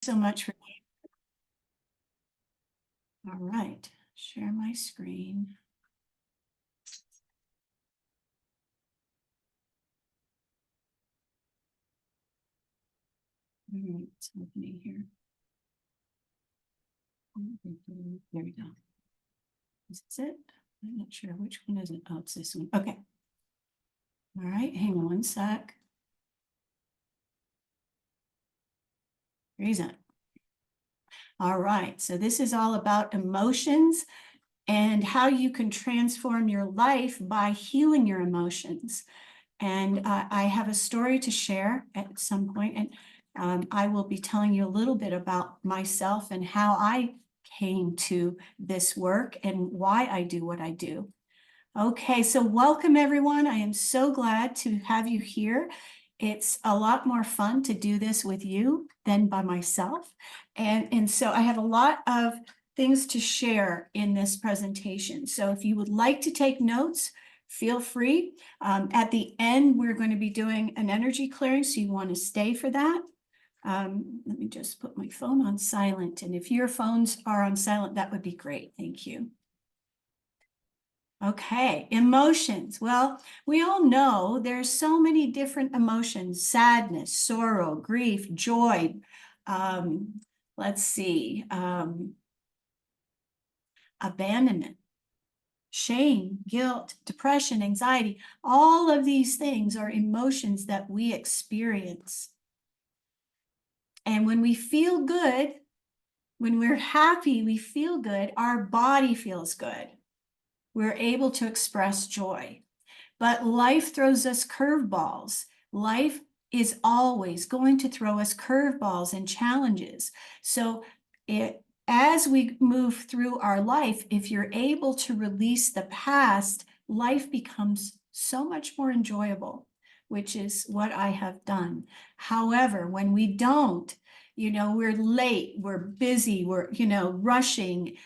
so much for. All right, share my screen. All right, it's opening here. There we go. Is this it? I'm not sure which one is it. Oh, it's this one. Okay. All right, hang on one sec. Reason. All right, so this is all about emotions and how you can transform your life by healing your emotions. And I have a story to share at some point, and I will be telling you a little bit about myself and how I came to this work and why I do what I do. Okay, so welcome everyone. I am so glad to have you here. It's a lot more fun to do this with you than by myself. And so I have a lot of things to share in this presentation. So if you would like to take notes, feel free. At the end, we're going to be doing an energy clearing, so you want to stay for that. Let me just put my phone on silent. And if your phones are on silent, that would be great. Thank you. Okay, emotions. Well, we all know there's so many different emotions: sadness, sorrow, grief, joy. Let's see, abandonment, shame, guilt, depression, anxiety. All of these things are emotions that we experience. And when we feel good, when we're happy, we feel good, our body feels good. We're able to express joy. But life throws us curveballs. Life is always going to throw us curveballs and challenges. So as we move through our life, if you're able to release the past, life becomes so much more enjoyable, which is what I have done. However, when we don't, we're late, we're busy, we're, rushing.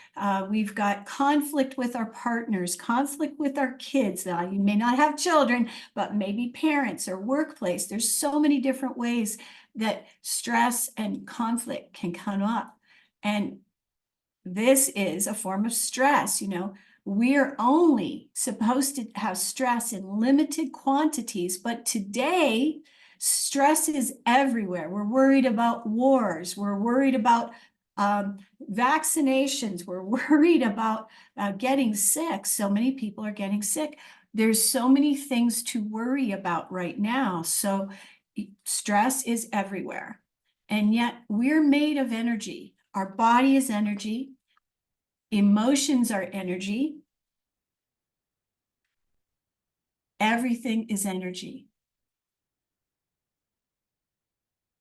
We've got conflict with our partners, conflict with our kids. You may not have children, but maybe parents or workplace. There's so many different ways that stress and conflict can come up. And this is a form of stress. We're only supposed to have stress in limited quantities, but today, stress is everywhere. We're worried about wars. We're worried about vaccinations. We're worried about getting sick. So many people are getting sick. There's so many things to worry about right now. So stress is everywhere. And yet we're made of energy. Our body is energy. Emotions are energy. Everything is energy.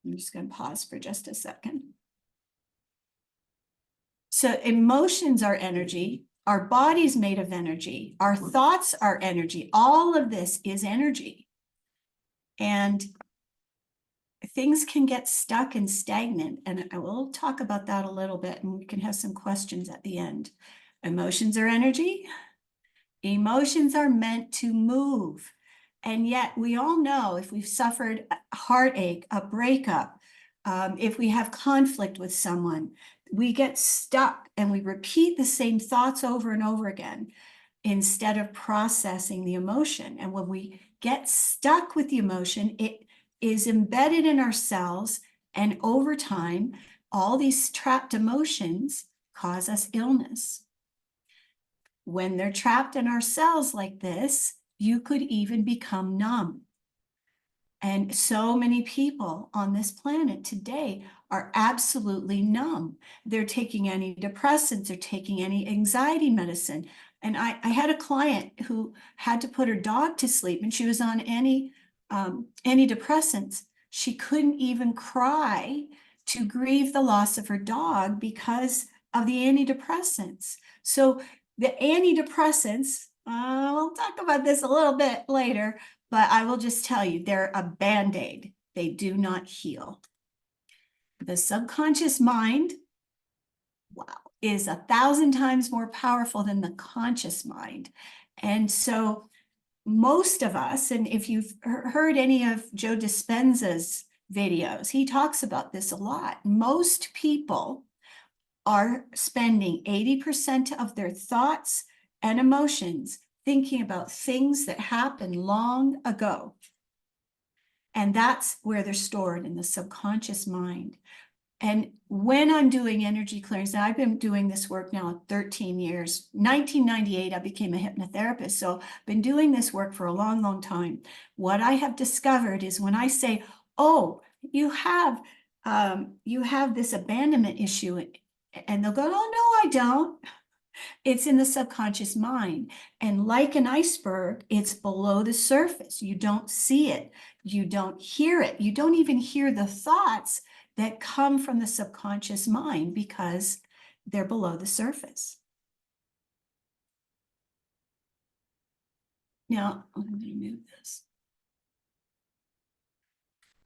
I'm just going to pause for just a second. So emotions are energy. Our body's made of energy. Our thoughts are energy. All of this is energy. And things can get stuck and stagnant. And I will talk about that a little bit, and we can have some questions at the end. Emotions are energy. Emotions are meant to move. And yet we all know if we've suffered a heartache, a breakup, if we have conflict with someone, we get stuck and we repeat the same thoughts over and over again instead of processing the emotion. And when we get stuck with the emotion, it is embedded in our cells. And over time, all these trapped emotions cause us illness. When they're trapped in our cells like this, you could even become numb. And so many people on this planet today are absolutely numb. They're taking antidepressants, they're taking any anxiety medicine. And I had a client who had to put her dog to sleep, and she was on antidepressants. She couldn't even cry to grieve the loss of her dog because of the antidepressants. So the antidepressants, we'll talk about this a little bit later, but I will just tell you, they're a Band-Aid. They do not heal. The subconscious mind, wow, is 1,000 times more powerful than the conscious mind. And so most of us, and if you've heard any of Joe Dispenza's videos, he talks about this a lot. Most people are spending 80% of their thoughts and emotions thinking about things that happened long ago. And that's where they're stored in the subconscious mind. And when I'm doing energy clearance, now I've been doing this work now 13 years. 1998, I became a hypnotherapist. So I've been doing this work for a long, long time. What I have discovered is when I say, oh, you have this abandonment issue, and they'll go, oh, no, I don't. It's in the subconscious mind. And like an iceberg, it's below the surface. You don't see it. You don't hear it. You don't even hear the thoughts that come from the subconscious mind because they're below the surface. Now, I'm going to move this.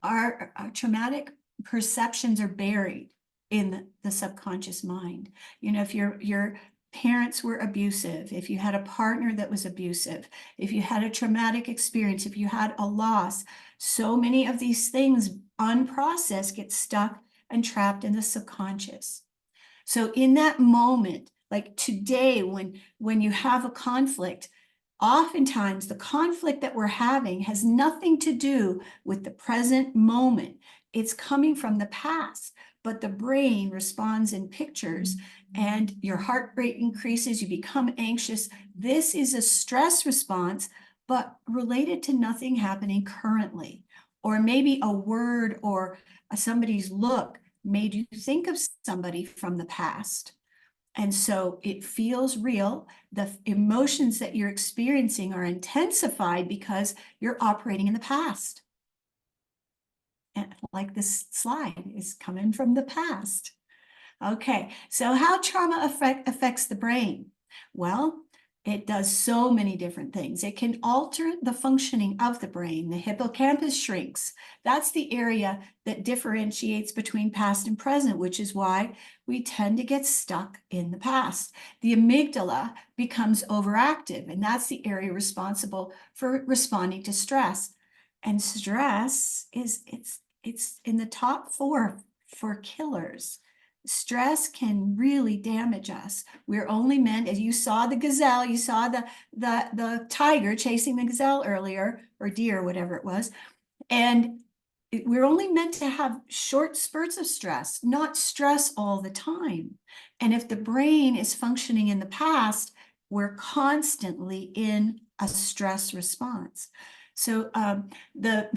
Our traumatic perceptions are buried in the subconscious mind. You know, if your parents were abusive, if you had a partner that was abusive, if you had a traumatic experience, if you had a loss, so many of these things unprocessed get stuck and trapped in the subconscious. So in that moment, like today, when you have a conflict, oftentimes the conflict that we're having has nothing to do with the present moment. It's coming from the past, but the brain responds in pictures and your heart rate increases, you become anxious. This is a stress response, but related to nothing happening currently. Or maybe a word or somebody's look made you think of somebody from the past. And so it feels real. The emotions that you're experiencing are intensified because you're operating in the past. And like this slide is coming from the past. Okay, so how trauma affects the brain? Well, it does so many different things. It can alter the functioning of the brain. The hippocampus shrinks. That's the area that differentiates between past and present, which is why we tend to get stuck in the past. The amygdala becomes overactive, and that's the area responsible for responding to stress. And stress it's in the top 4 for killers. Stress can really damage us. We're only meant, as you saw the gazelle, you saw the tiger chasing the gazelle earlier, or deer, whatever it was. And we're only meant to have short spurts of stress, not stress all the time. And if the brain is functioning in the past, we're constantly in a stress response. So the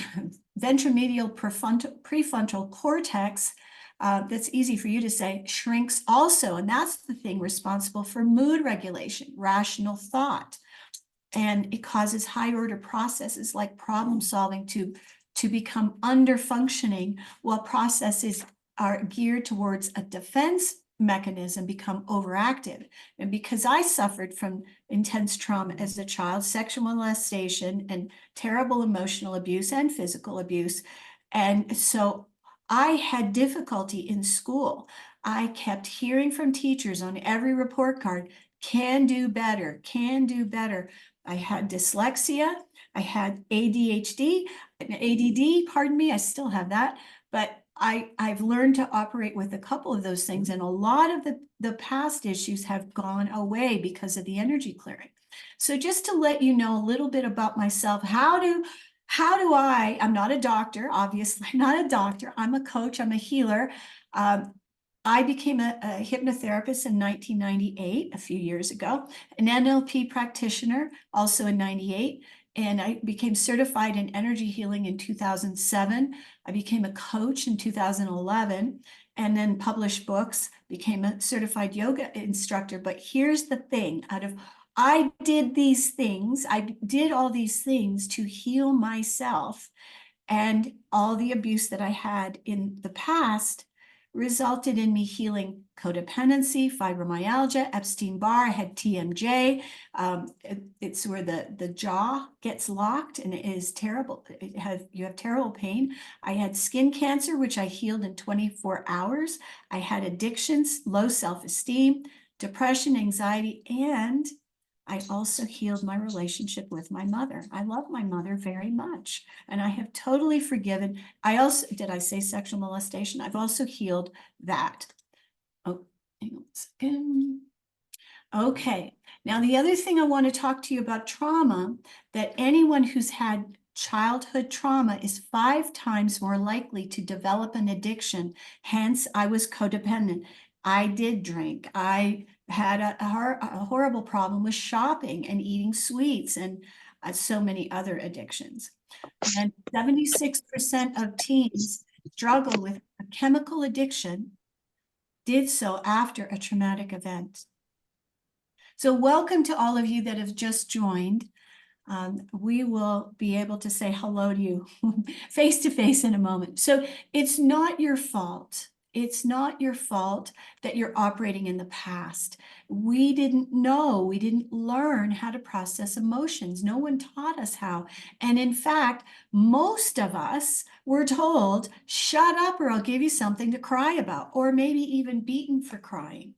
ventromedial prefrontal cortex, that's easy for you to say, shrinks also. And that's the thing responsible for mood regulation, rational thought. And it causes high order processes like problem solving to become under functioning, while processes are geared towards a defense mechanism become overactive. And because I suffered from intense trauma as a child, sexual molestation and terrible emotional abuse and physical abuse, and so I had difficulty in school. I kept hearing from teachers on every report card, can do better, can do better. I had dyslexia, I had ADHD, ADD, pardon me, I still have that, but I've learned to operate with a couple of those things, and a lot of the past issues have gone away because of the energy clearing. So just to let you know a little bit about myself, how do I'm not a doctor, obviously, I'm not a doctor, I'm a coach, I'm a healer. I became a hypnotherapist in 1998, a few years ago, an NLP practitioner also in 98, and I became certified in energy healing in 2007. I became a coach in 2011, and then published books, became a certified yoga instructor. But here's the thing, I did these things, I did all these things to heal myself, and all the abuse that I had in the past resulted in me healing codependency, fibromyalgia, Epstein-Barr. I had TMJ. It's where the jaw gets locked, and it is terrible. You have terrible pain. I had skin cancer, which I healed in 24 hours. I had addictions, low self-esteem, depression, anxiety, and I also healed my relationship with my mother. I love my mother very much, and I have totally forgiven. I also, did I say sexual molestation? I've also healed that. Oh, hang on a second. Okay, now the other thing I want to talk to you about trauma, that anyone who's had childhood trauma is 5 times more likely to develop an addiction. Hence, I was codependent. I did drink. I had a horrible problem with shopping and eating sweets and so many other addictions. And 76% of teens struggle with a chemical addiction did so after a traumatic event. So welcome to all of you that have just joined. We will be able to say hello to you face to face in a moment. So it's not your fault. It's not your fault that you're operating in the past. We didn't know, we didn't learn how to process emotions. No one taught us how. And in fact, most of us were told, shut up or I'll give you something to cry about, or maybe even beaten for crying.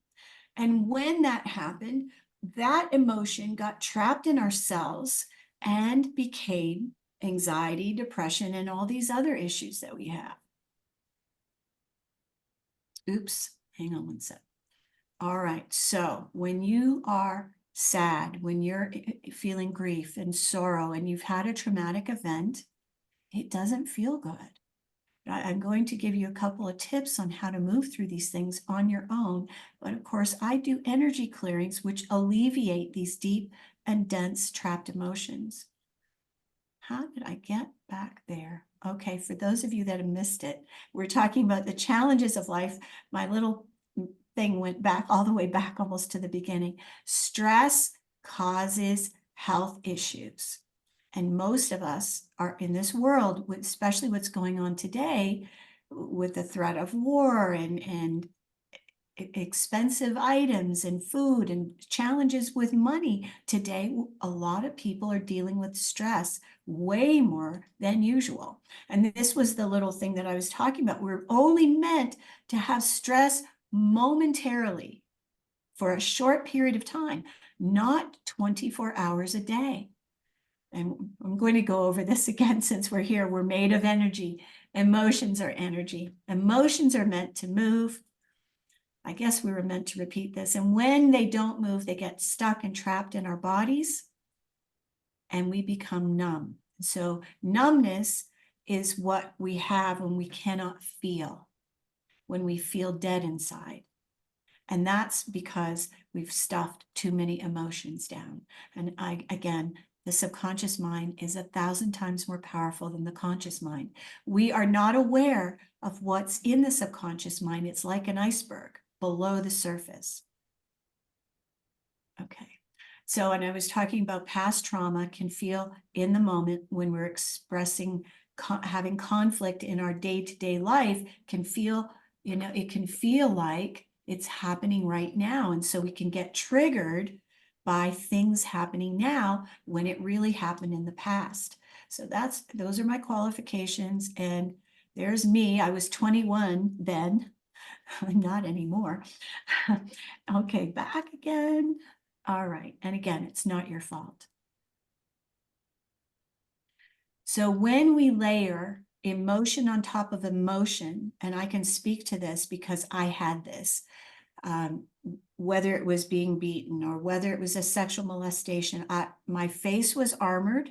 And when that happened, that emotion got trapped in our cells and became anxiety, depression, and all these other issues that we have. Oops, hang on one sec. All right, so when you are sad, when you're feeling grief and sorrow, and you've had a traumatic event, it doesn't feel good. I'm going to give you a couple of tips on how to move through these things on your own. But of course, I do energy clearings, which alleviate these deep and dense trapped emotions. How did I get back there? Okay, for those of you that have missed it, we're talking about the challenges of life. My little thing went back all the way back almost to the beginning. Stress causes health issues. And most of us are in this world, especially what's going on today with the threat of war and expensive items and food and challenges with money. Today, a lot of people are dealing with stress way more than usual. And this was the little thing that I was talking about. We're only meant to have stress momentarily for a short period of time, not 24 hours a day. And I'm going to go over this again since we're here. We're made of energy. Emotions are energy. Emotions are meant to move. I guess we were meant to repeat this. And when they don't move, they get stuck and trapped in our bodies and we become numb. So numbness is what we have when we cannot feel, when we feel dead inside. And that's because we've stuffed too many emotions down. And again, the subconscious mind is 1,000 times more powerful than the conscious mind. We are not aware of what's in the subconscious mind. It's like an iceberg below the surface. Okay. So, and I was talking about past trauma can feel in the moment when we're expressing, having conflict in our day-to-day life can feel, it can feel like it's happening right now. And so we can get triggered by things happening now when it really happened in the past. So those are my qualifications. And there's me. I was 21 then. I'm not anymore. Okay, back again. All right. And again, it's not your fault. So when we layer emotion on top of emotion, and I can speak to this because I had this, whether it was being beaten or whether it was a sexual molestation, my face was armored.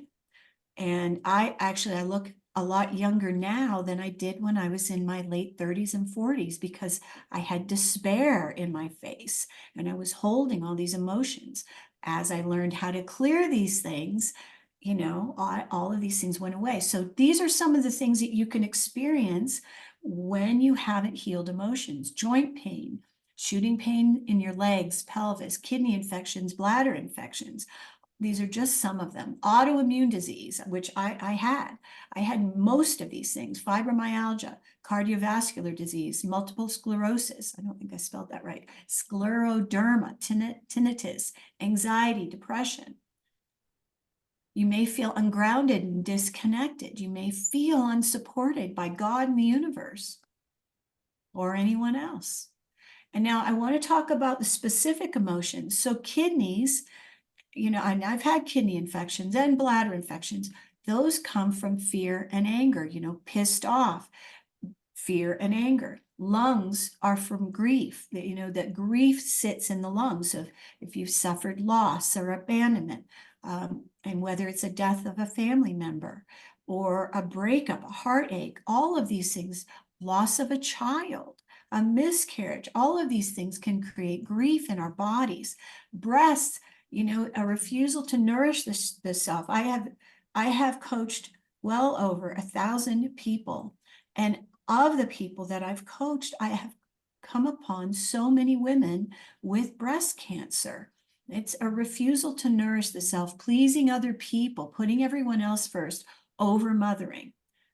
And I look a lot younger now than I did when I was in my late 30s and 40s because I had despair in my face and I was holding all these emotions. As I learned how to clear these things, all of these things went away. So these are some of the things that you can experience when you haven't healed emotions: joint pain, shooting pain in your legs, pelvis, kidney infections, bladder infections. These are just some of them. Autoimmune disease, which I had. I had most of these things: fibromyalgia, cardiovascular disease, multiple sclerosis. I don't think I spelled that right. Scleroderma, tinnitus, anxiety, depression. You may feel ungrounded and disconnected. You may feel unsupported by God and the universe or anyone else. And now I want to talk about the specific emotions. So kidneys, and I've had kidney infections and bladder infections. Those come from fear and anger, pissed off, fear and anger. Lungs are from grief, that grief sits in the lungs. So if you've suffered loss or abandonment, and whether it's a death of a family member or a breakup, a heartache, all of these things, loss of a child, a miscarriage, all of these things can create grief in our bodies. Breasts, a refusal to nourish the self. I have coached well over 1,000 people, and of the people that I've coached, I have come upon so many women with breast cancer. It's a refusal to nourish the self, pleasing other people, putting everyone else first, over mothering.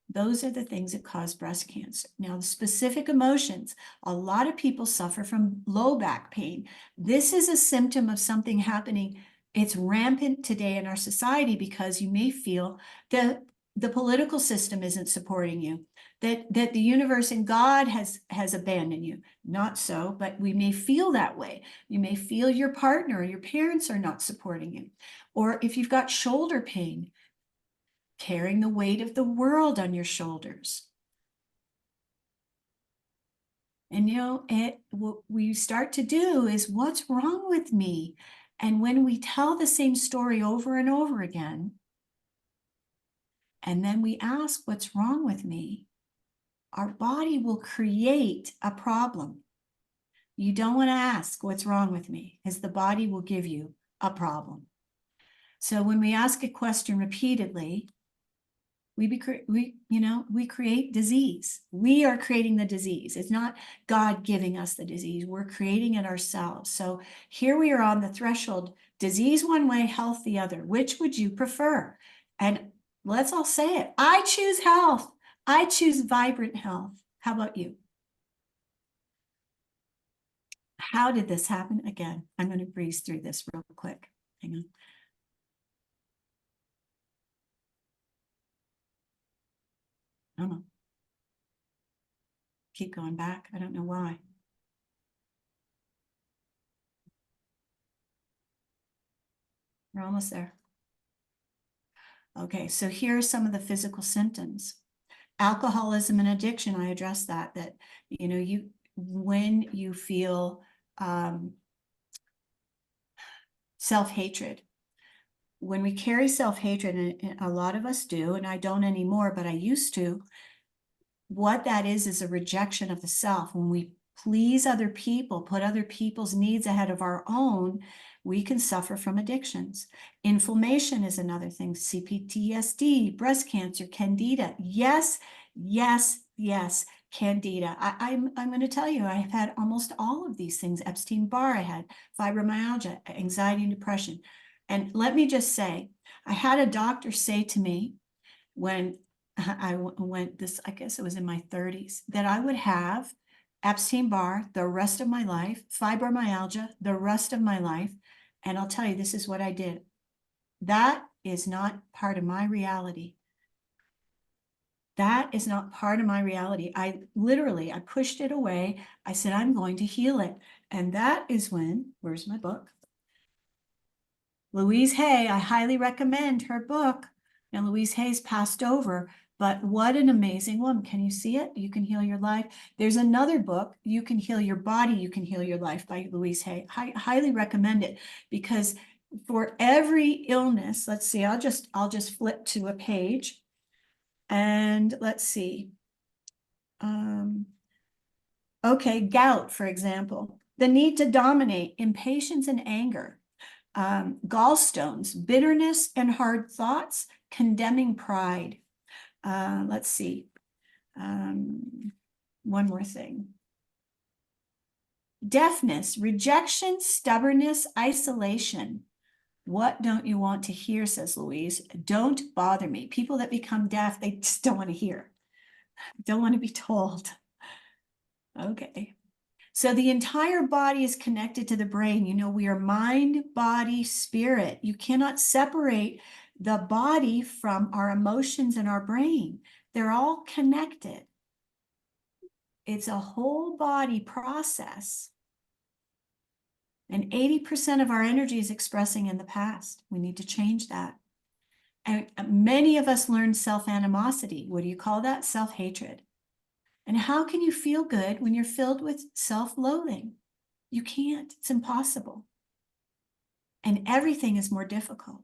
Those are the things that cause breast cancer. Now, the specific emotions, a lot of people suffer from low back pain. This is a symptom of something happening. It's rampant today in our society because you may feel that the political system isn't supporting you, that the universe and God has abandoned you. Not so, but we may feel that way. You may feel your partner or your parents are not supporting you. Or if you've got shoulder pain, carrying the weight of the world on your shoulders. And what we start to do is, what's wrong with me? And when we tell the same story over and over again, and then we ask, what's wrong with me? Our body will create a problem. You don't want to ask what's wrong with me, because the body will give you a problem. So when we ask a question repeatedly, we create disease. We are creating the disease. It's not God giving us the disease. We're creating it ourselves. So here we are on the threshold, disease one way, health the other. Which would you prefer? And let's all say it. I choose health. I choose vibrant health. How about you? How did this happen? Again, I'm going to breeze through this real quick. Hang on. I don't know. Keep going back. I don't know why. We're almost there. Okay, so here are some of the physical symptoms. Alcoholism and addiction, I addressed that when you feel self-hatred. When we carry self-hatred, and a lot of us do, and I don't anymore, but I used to, what that is a rejection of the self. When we please other people, put other people's needs ahead of our own, we can suffer from addictions. Inflammation is another thing. CPTSD, breast cancer, candida. Yes, yes, yes, candida. I'm going to tell you, I've had almost all of these things. Epstein-Barr, I had fibromyalgia, anxiety and depression. And let me just say, I had a doctor say to me when I went I guess it was in my 30s, that I would have Epstein-Barr the rest of my life, fibromyalgia the rest of my life. And I'll tell you, this is what I did. That is not part of my reality. That is not part of my reality. I pushed it away. I said, I'm going to heal it. And that is when, where's my book? Louise Hay, I highly recommend her book. Now, Louise Hay's passed over, but what an amazing woman. Can you see it? You Can Heal Your Life. There's another book, You Can Heal Your Body, You Can Heal Your Life, by Louise Hay. I highly recommend it, because for every illness, let's see, I'll just flip to a page and let's see. Okay, gout, for example, the need to dominate, impatience and anger, gallstones, bitterness and hard thoughts, condemning pride. Let's see. One more thing. Deafness, rejection, stubbornness, isolation. What don't you want to hear, says Louise. Don't bother me. People that become deaf, they just don't want to hear. Don't want to be told. Okay. So the entire body is connected to the brain. We are mind, body, spirit. You cannot separate the body from our emotions and our brain. They're all connected. It's a whole body process. And 80% of our energy is expressing in the past. We need to change that. And many of us learn self-animosity. What do you call that? Self-hatred. And how can you feel good when you're filled with self-loathing? You can't. It's impossible. And everything is more difficult.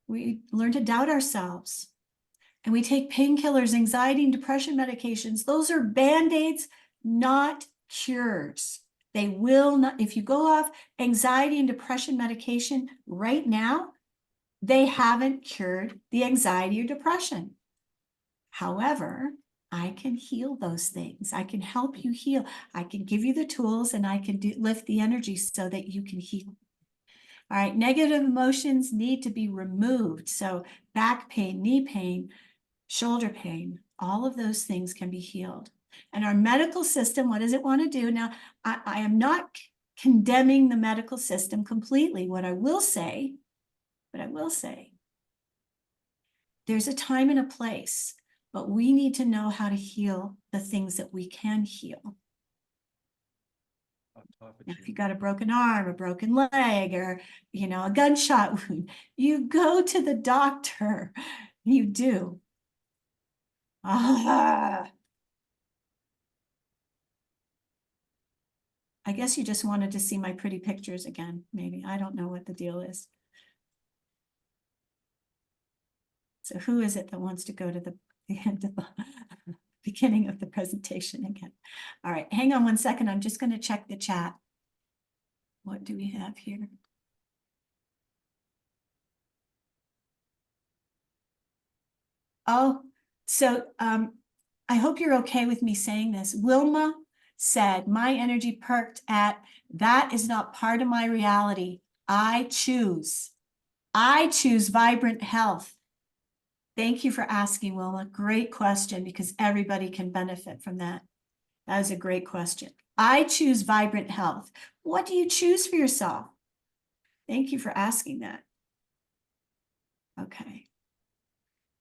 We learn to doubt ourselves. And we take painkillers, anxiety and depression medications. Those are Band-Aids, not cures. They will not, if you go off anxiety and depression medication right now, they haven't cured the anxiety or depression. However, I can heal those things. I can help you heal. I can give you the tools and I can lift the energy so that you can heal. All right, negative emotions need to be removed. So back pain, knee pain, shoulder pain, all of those things can be healed. And our medical system, what does it want to do? Now, I am not condemning the medical system completely. What I will say, there's a time and a place, but we need to know how to heal the things that we can heal. Now, if you got a broken arm, a broken leg, or, a gunshot wound, you go to the doctor. You do. I guess you just wanted to see my pretty pictures again, maybe. I don't know what the deal is. So who is it that wants to go to the end of the beginning of the presentation again? All right, hang on one second. I'm just going to check the chat. What do we have here? Oh, so I hope you're okay with me saying this. Wilma said, my energy perked at, that is not part of my reality. I choose vibrant health. Thank you for asking, Wilma. Great question, because everybody can benefit from that. That is a great question. I choose vibrant health. What do you choose for yourself? Thank you for asking that. Okay.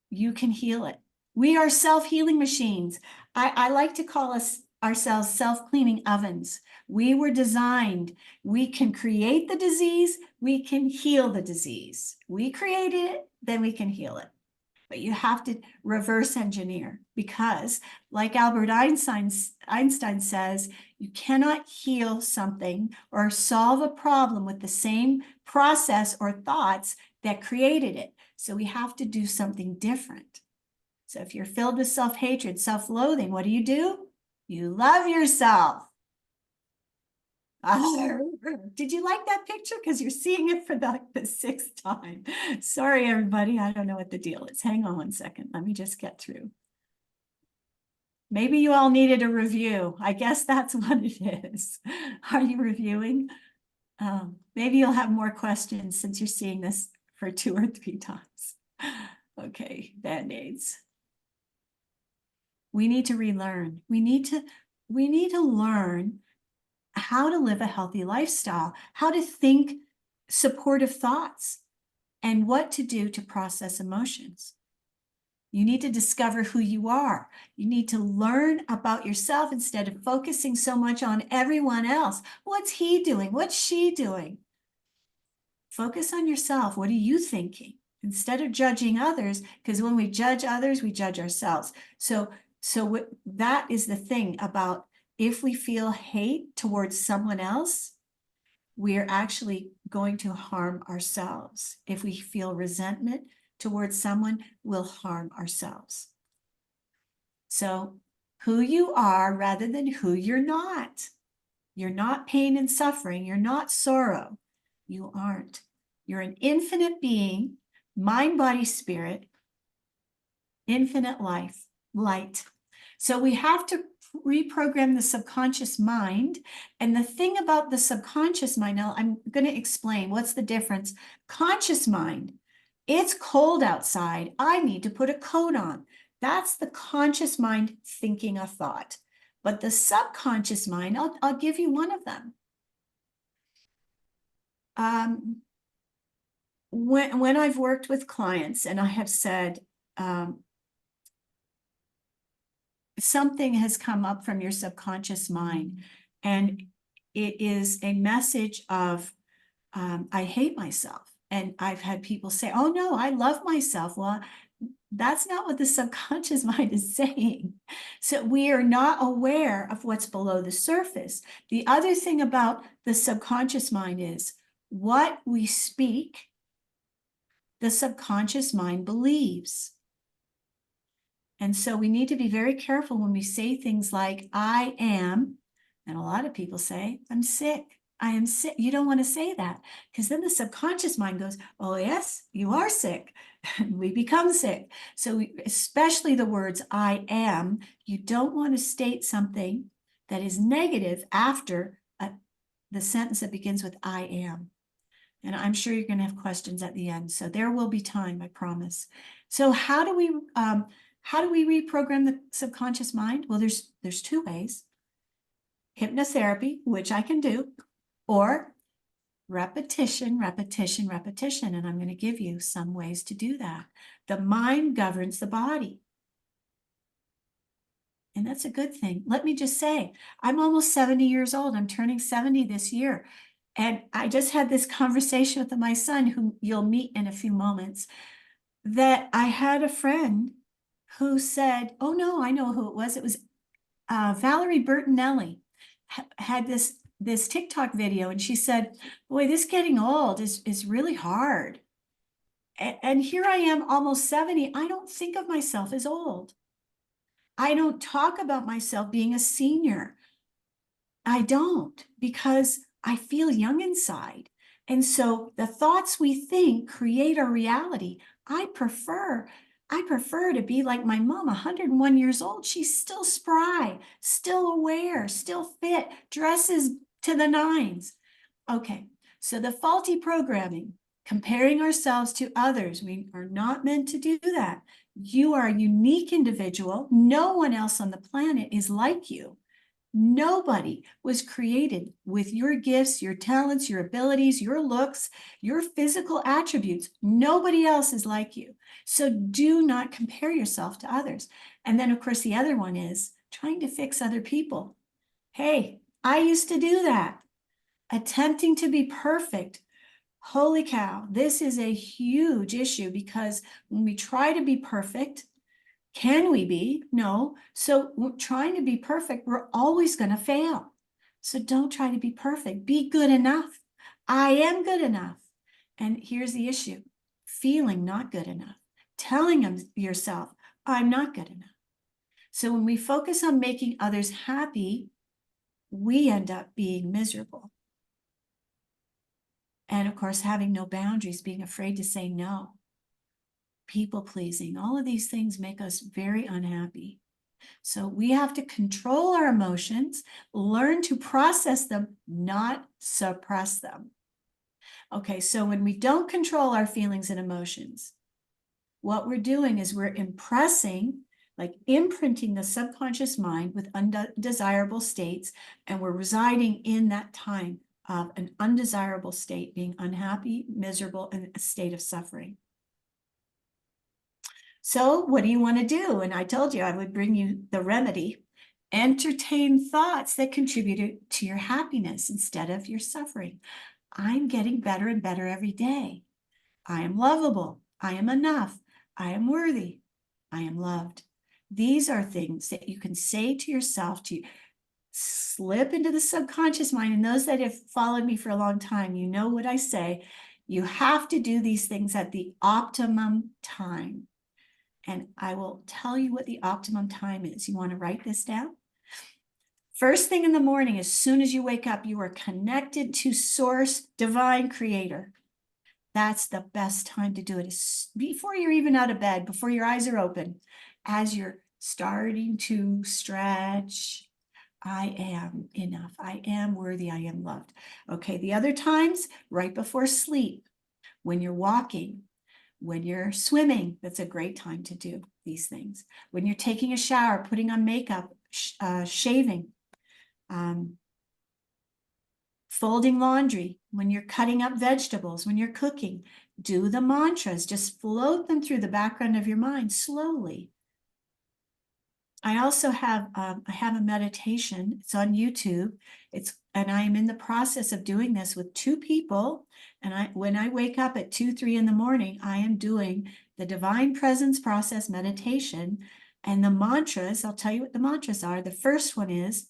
You can heal it. We are self-healing machines. I like to call ourselves self-cleaning ovens. We were designed. We can create the disease. We can heal the disease. We created it, then we can heal it. But you have to reverse engineer, because like Albert Einstein says, you cannot heal something or solve a problem with the same process or thoughts that created it. So we have to do something different. So if you're filled with self-hatred, self-loathing, what do? You love yourself. Did you like that picture? Because you're seeing it for the 6th time. Sorry, everybody. I don't know what the deal is. Hang on one second. Let me just get through. Maybe you all needed a review. I guess that's what it is. Are you reviewing? Maybe you'll have more questions since you're seeing this for 2 or 3 times. Okay, Band-Aids. We need to relearn. We need to learn how to live a healthy lifestyle, how to think supportive thoughts, and what to do to process emotions. You need to discover who you are. You need to learn about yourself instead of focusing so much on everyone else. What's he doing? What's she doing? Focus on yourself. What are you thinking? Instead of judging others, because when we judge others, we judge ourselves. So that is the thing about, if we feel hate towards someone else, we're actually going to harm ourselves. If we feel resentment towards someone, we'll harm ourselves. So who you are rather than who you're not. You're not pain and suffering. You're not sorrow. You aren't. You're an infinite being, mind, body, spirit, infinite life, light. So we have to reprogram the subconscious mind. And the thing about the subconscious mind, now I'm going to explain what's the difference. Conscious mind, it's cold outside. I need to put a coat on. That's the conscious mind thinking a thought. But the subconscious mind, I'll give you one of them. When I've worked with clients and I have said, something has come up from your subconscious mind, and it is a message of, I hate myself. And I've had people say, oh no, I love myself. Well, that's not what the subconscious mind is saying. So we are not aware of what's below the surface. The other thing about the subconscious mind is what we speak, the subconscious mind believes. And so we need to be very careful when we say things like, I am, and a lot of people say, I'm sick. I am sick. You don't want to say that because then the subconscious mind goes, oh, yes, you are sick. And we become sick. So especially the words I am, you don't want to state something that is negative after the sentence that begins with I am. And I'm sure you're going to have questions at the end. So there will be time, I promise. So how do we reprogram the subconscious mind? Well, there's two ways. Hypnotherapy, which I can do, or repetition, repetition, repetition. And I'm going to give you some ways to do that. The mind governs the body. And that's a good thing. Let me just say, I'm almost 70 years old. I'm turning 70 this year. And I just had this conversation with my son, who you'll meet in a few moments, that I had a friend who said, oh no, I know who it was. It was Valerie Bertinelli had this TikTok video, and she said, boy, this getting old is really hard. And here I am, almost 70. I don't think of myself as old. I don't talk about myself being a senior. I don't, because I feel young inside. And so the thoughts we think create our reality. I prefer to be like my mom, 101 years old. She's still spry, still aware, still fit, dresses to the nines. Okay, so the faulty programming, comparing ourselves to others, we are not meant to do that. You are a unique individual. No one else on the planet is like you. Nobody was created with your gifts, your talents, your abilities, your looks, your physical attributes. Nobody else is like you. So do not compare yourself to others. And then, of course, the other one is trying to fix other people. Hey, I used to do that, attempting to be perfect. Holy cow, this is a huge issue, because when we try to be perfect, can we be? No. So we're trying to be perfect, we're always going to fail. So don't try to be perfect. Be good enough. I am good enough. And here's the issue: feeling not good enough, telling yourself, I'm not good enough. So when we focus on making others happy, we end up being miserable. And of course, having no boundaries, being afraid to say no, people pleasing, all of these things make us very unhappy. So we have to control our emotions, learn to process them, not suppress them. Okay, so when we don't control our feelings and emotions, what we're doing is we're impressing, like imprinting the subconscious mind with undesirable states, and we're residing in that time of an undesirable state, being unhappy, miserable, and a state of suffering. So what do you want to do? And I told you I would bring you the remedy. Entertain thoughts that contribute to your happiness instead of your suffering. I'm getting better and better every day. I am lovable. I am enough. I am worthy. I am loved. These are things that you can say to yourself to slip into the subconscious mind. And those that have followed me for a long time, you know what I say. You have to do these things at the optimum time. And I will tell you what the optimum time is. You want to write this down? First thing in the morning, as soon as you wake up, you are connected to Source, Divine Creator. That's the best time to do it. It's before you're even out of bed, before your eyes are open, as you're starting to stretch. I am enough. I am worthy. I am loved. Okay, the other times, right before sleep, when you're walking, when you're swimming, that's a great time to do these things. When you're taking a shower, putting on makeup, shaving, folding laundry, when you're cutting up vegetables, when you're cooking, do the mantras. Just float them through the background of your mind slowly. I also have I have a meditation. It's on YouTube. And I'm in the process of doing this with two people. And when I wake up at 2, 3 in the morning, I am doing the divine presence process meditation. And the mantras, I'll tell you what the mantras are. The first one is,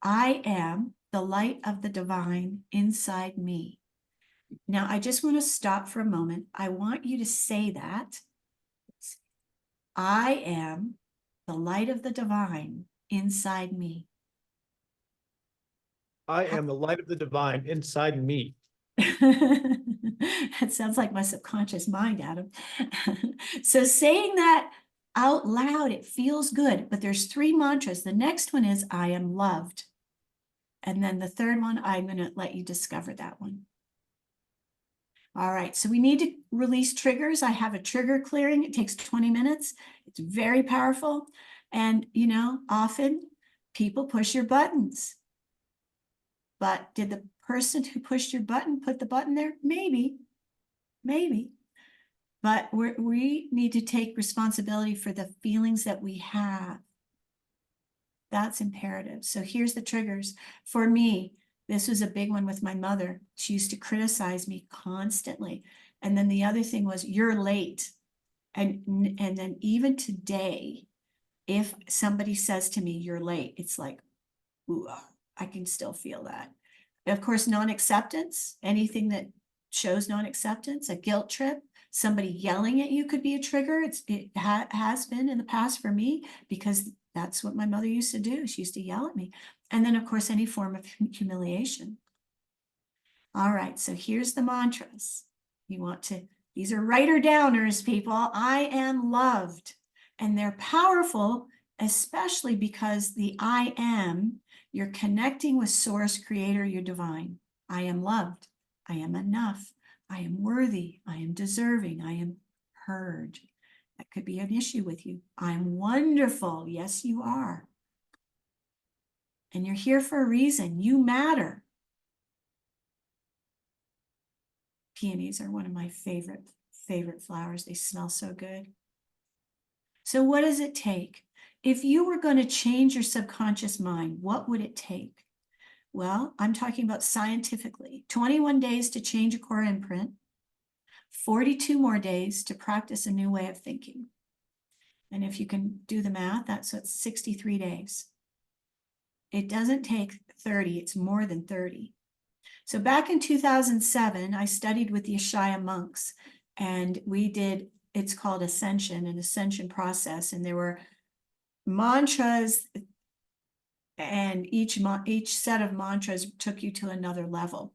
I am the light of the divine inside me. Now, I just want to stop for a moment. I want you to say that. I am the light of the divine inside me. I am the light of the divine inside me. That sounds like my subconscious mind, Adam. So saying that out loud, it feels good, but there's 3 mantras. The next one is, I am loved. And then the third one, I'm going to let you discover that one. All right, so we need to release triggers. I have a trigger clearing. It takes 20 minutes. It's very powerful. And, you know, often people push your buttons. But did the person who pushed your button put the button there? Maybe, maybe. But we need to take responsibility for the feelings that we have. That's imperative. So here's the triggers. For me, this was a big one with my mother. She used to criticize me constantly. And then the other thing was, you're late. And then even today, if somebody says to me, you're late, it's like, ooh, I can still feel that. Of course, non-acceptance, anything that shows non-acceptance, a guilt trip, somebody yelling at you could be a trigger. It has been in the past for me, because that's what my mother used to do. She used to yell at me. And then, of course, any form of humiliation. All right, so here's the mantras. You want to, these are writer downers, people. I am loved. And they're powerful, especially because the I am, you're connecting with source, creator, you're divine. I am loved. I am enough. I am worthy. I am deserving. I am heard. That could be an issue with you. I'm wonderful. Yes, you are. And you're here for a reason. You matter. Peonies are one of my favorite flowers. They smell so good. So what does it take? If you were going to change your subconscious mind, what would it take? Well, I'm talking about scientifically. 21 days to change a core imprint, 42 more days to practice a new way of thinking. And if you can do the math, that's 63 days. It doesn't take 30, it's more than 30. So back in 2007, I studied with the Ashaya monks, and we did, it's called Ascension, an ascension process. And there were mantras, and each set of mantras took you to another level.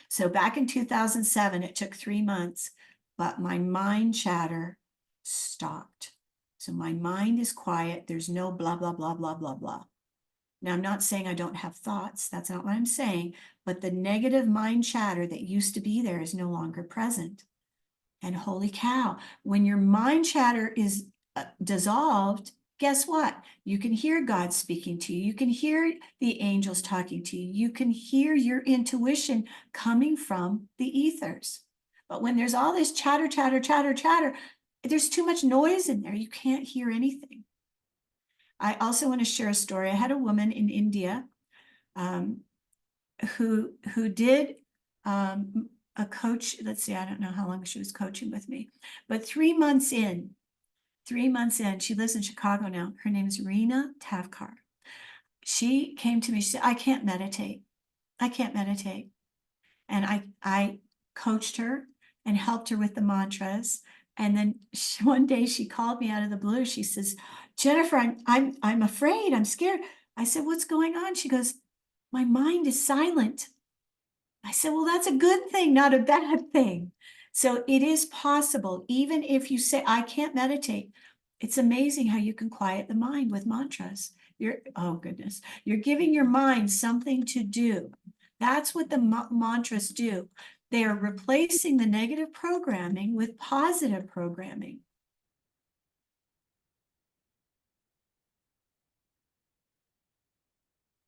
So back in 2007, it took 3 months, but my mind chatter stopped. So my mind is quiet. There's no blah, blah, blah, blah, blah, blah. Now, I'm not saying I don't have thoughts. That's not what I'm saying. But the negative mind chatter that used to be there is no longer present. And holy cow, when your mind chatter is dissolved, guess what? You can hear God speaking to you. You can hear the angels talking to you. You can hear your intuition coming from the ethers. But when there's all this chatter, chatter, chatter, chatter, there's too much noise in there. You can't hear anything. I also want to share a story. I had a woman in India who did a coach. Let's see, I don't know how long she was coaching with me, but 3 months in, she lives in Chicago now. Her name is Reena Tavkar. She came to me, she said, I can't meditate. I can't meditate. And I coached her and helped her with the mantras. And then one day she called me out of the blue. She says, Jennifer, I'm afraid, I'm scared. I said, what's going on? She goes, my mind is silent. I said, well, that's a good thing, not a bad thing. So it is possible, even if you say, I can't meditate, it's amazing how you can quiet the mind with mantras. Oh goodness, you're giving your mind something to do. That's what the mantras do. They are replacing the negative programming with positive programming.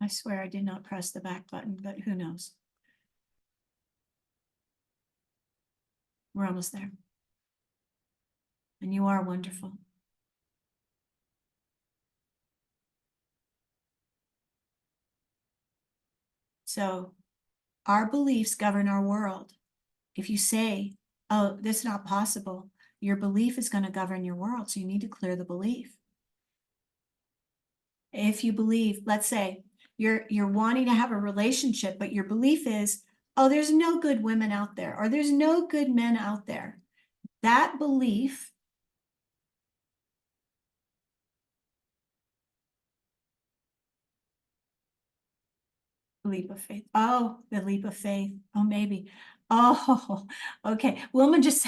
I swear I did not press the back button, but who knows? We're almost there. And you are wonderful. So our beliefs govern our world. If you say, oh, this is not possible, your belief is going to govern your world. So you need to clear the belief. If you believe, let's say you're wanting to have a relationship, but your belief is, oh, there's no good women out there, or there's no good men out there. That belief leap of faith. Oh, the leap of faith. Oh, maybe. Oh, okay. Wilma just,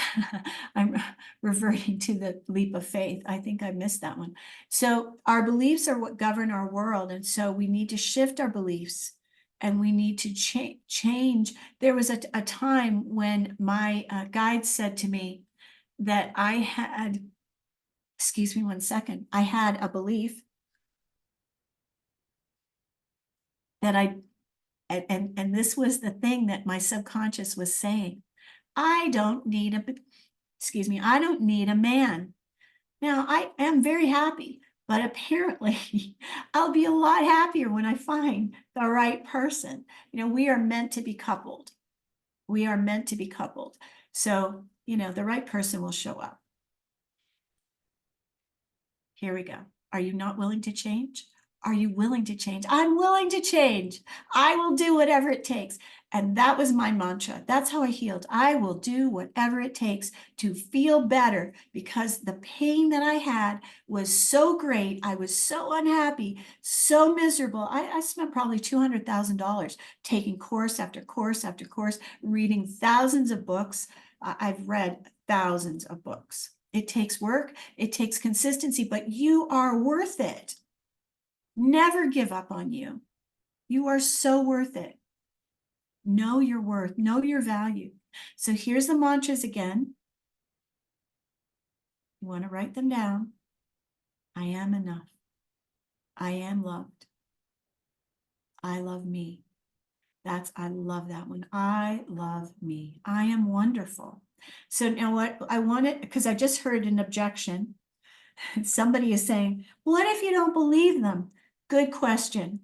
I'm reverting to the leap of faith. I think I missed that one. So our beliefs are what govern our world. And so we need to shift our beliefs and we need to change. There was a time when my guide said to me that I had, excuse me one second, I had a belief that and this was the thing that my subconscious was saying. I don't need I don't need a man. Now I am very happy, but apparently I'll be a lot happier when I find the right person. We are meant to be coupled. We are meant to be coupled. So, the right person will show up. Here we go. Are you not willing to change? Are you willing to change? I'm willing to change. I will do whatever it takes. And that was my mantra. That's how I healed. I will do whatever it takes to feel better because the pain that I had was so great. I was so unhappy, so miserable. I spent probably $200,000 taking course after course after course, reading thousands of books. I've read thousands of books. It takes work, it takes consistency, but you are worth it. Never give up on you. You are so worth it. Know your worth, know your value. So here's the mantras again. You want to write them down. I am enough. I am loved. I love me. I love that one. I love me. I am wonderful. So now what I wanted, because I just heard an objection. Somebody is saying, what if you don't believe them? Good question.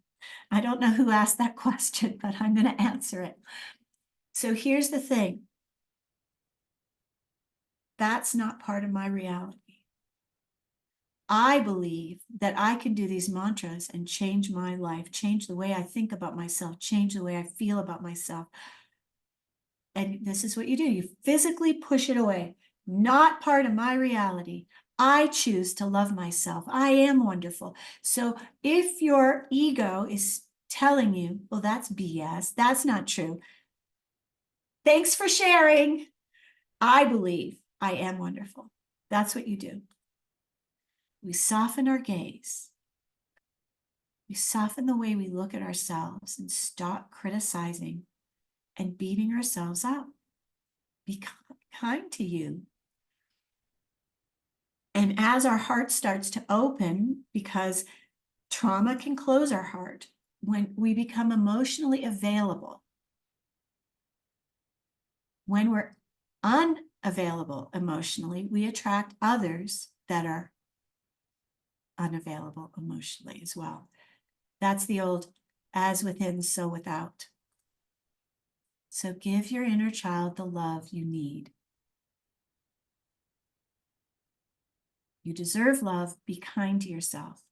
I don't know who asked that question, but I'm going to answer it. So here's the thing. That's not part of my reality. I believe that I can do these mantras and change my life, change the way I think about myself, change the way I feel about myself. And this is what you do. You physically push it away. Not part of my reality. I choose to love myself. I am wonderful. So if your ego is telling you, well, that's BS, that's not true. Thanks for sharing. I believe I am wonderful. That's what you do. We soften our gaze. We soften the way we look at ourselves and stop criticizing and beating ourselves up. Be kind to you. And as our heart starts to open, because trauma can close our heart, when we become emotionally available, when we're unavailable emotionally, we attract others that are unavailable emotionally as well. That's the old as within, so without. So give your inner child the love you need. You deserve love. Be kind to yourself.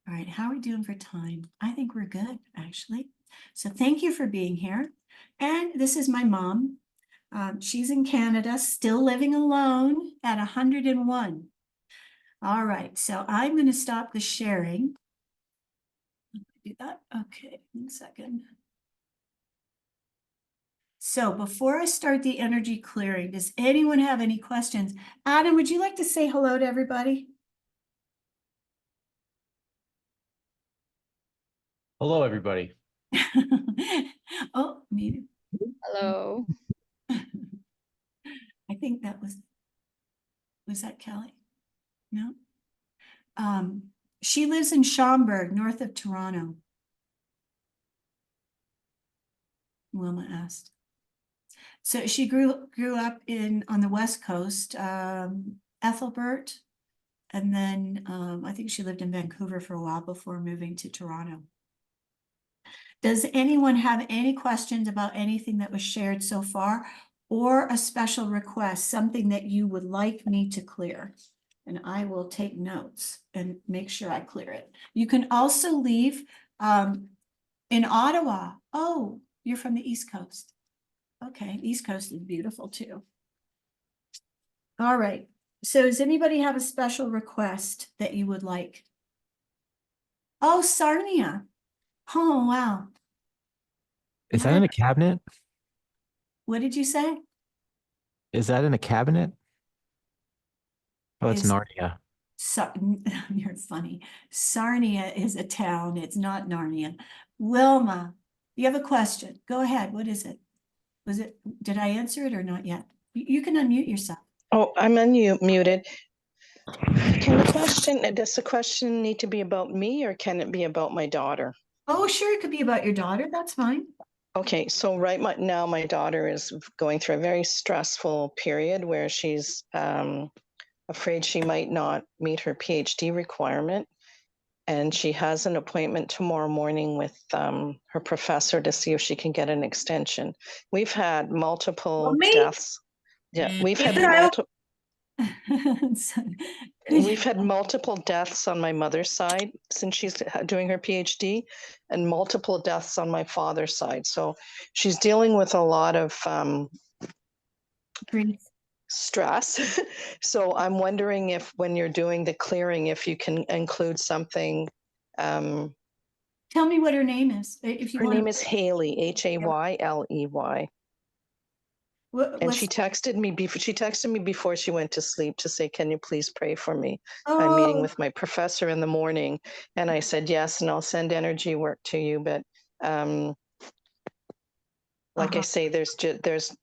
All right, how are we doing for time? I think we're good, actually. So thank you for being here. And this is my mom. She's in Canada, still living alone at 101. All right, so I'm going to stop the sharing. Do that. Okay, 1 second. So before I start the energy clearing, does anyone have any questions? Adam, would you like to say hello to everybody? Hello, everybody. Oh, me. Hello. I think that was that Kelly? No. She lives in Schaumburg, north of Toronto. Wilma asked. So she grew up on the West Coast, Ethelbert, and then I think she lived in Vancouver for a while before moving to Toronto. Does anyone have any questions about anything that was shared so far, or a special request, something that you would like me to clear? And I will take notes and make sure I clear it. You can also leave in Ottawa. Oh, you're from the East Coast. Okay, East Coast is beautiful too. All right. So does anybody have a special request that you would like? Oh, Sarnia. Oh, wow. Is that in a cabinet? What did you say? Is that in a cabinet? Oh, it's Is Narnia. So, you're funny. Sarnia is a town. It's not Narnia. Wilma, you have a question. Go ahead. What is it? Did I answer it or not yet? You can unmute yourself. Oh, I'm muted. Does the question need to be about me or can it be about my daughter? Oh, sure. It could be about your daughter. That's fine. Okay, so now my daughter is going through a very stressful period where she's afraid she might not meet her PhD requirement. And she has an appointment tomorrow morning with her professor to see if she can get an extension. We've had multiple deaths. Yeah, we've had multiple. We've had multiple deaths on my mother's side since she's doing her PhD, and multiple deaths on my father's side. So she's dealing with a lot of stress. So I'm wondering if when you're doing the clearing, if you can include something. Tell me what her name is. If you Her want name is Haley, Hayley. And she texted me before she went to sleep to say, can you please pray for me? I'm meeting with my professor in the morning. And I said, yes, and I'll send energy work to you. But like I say, there's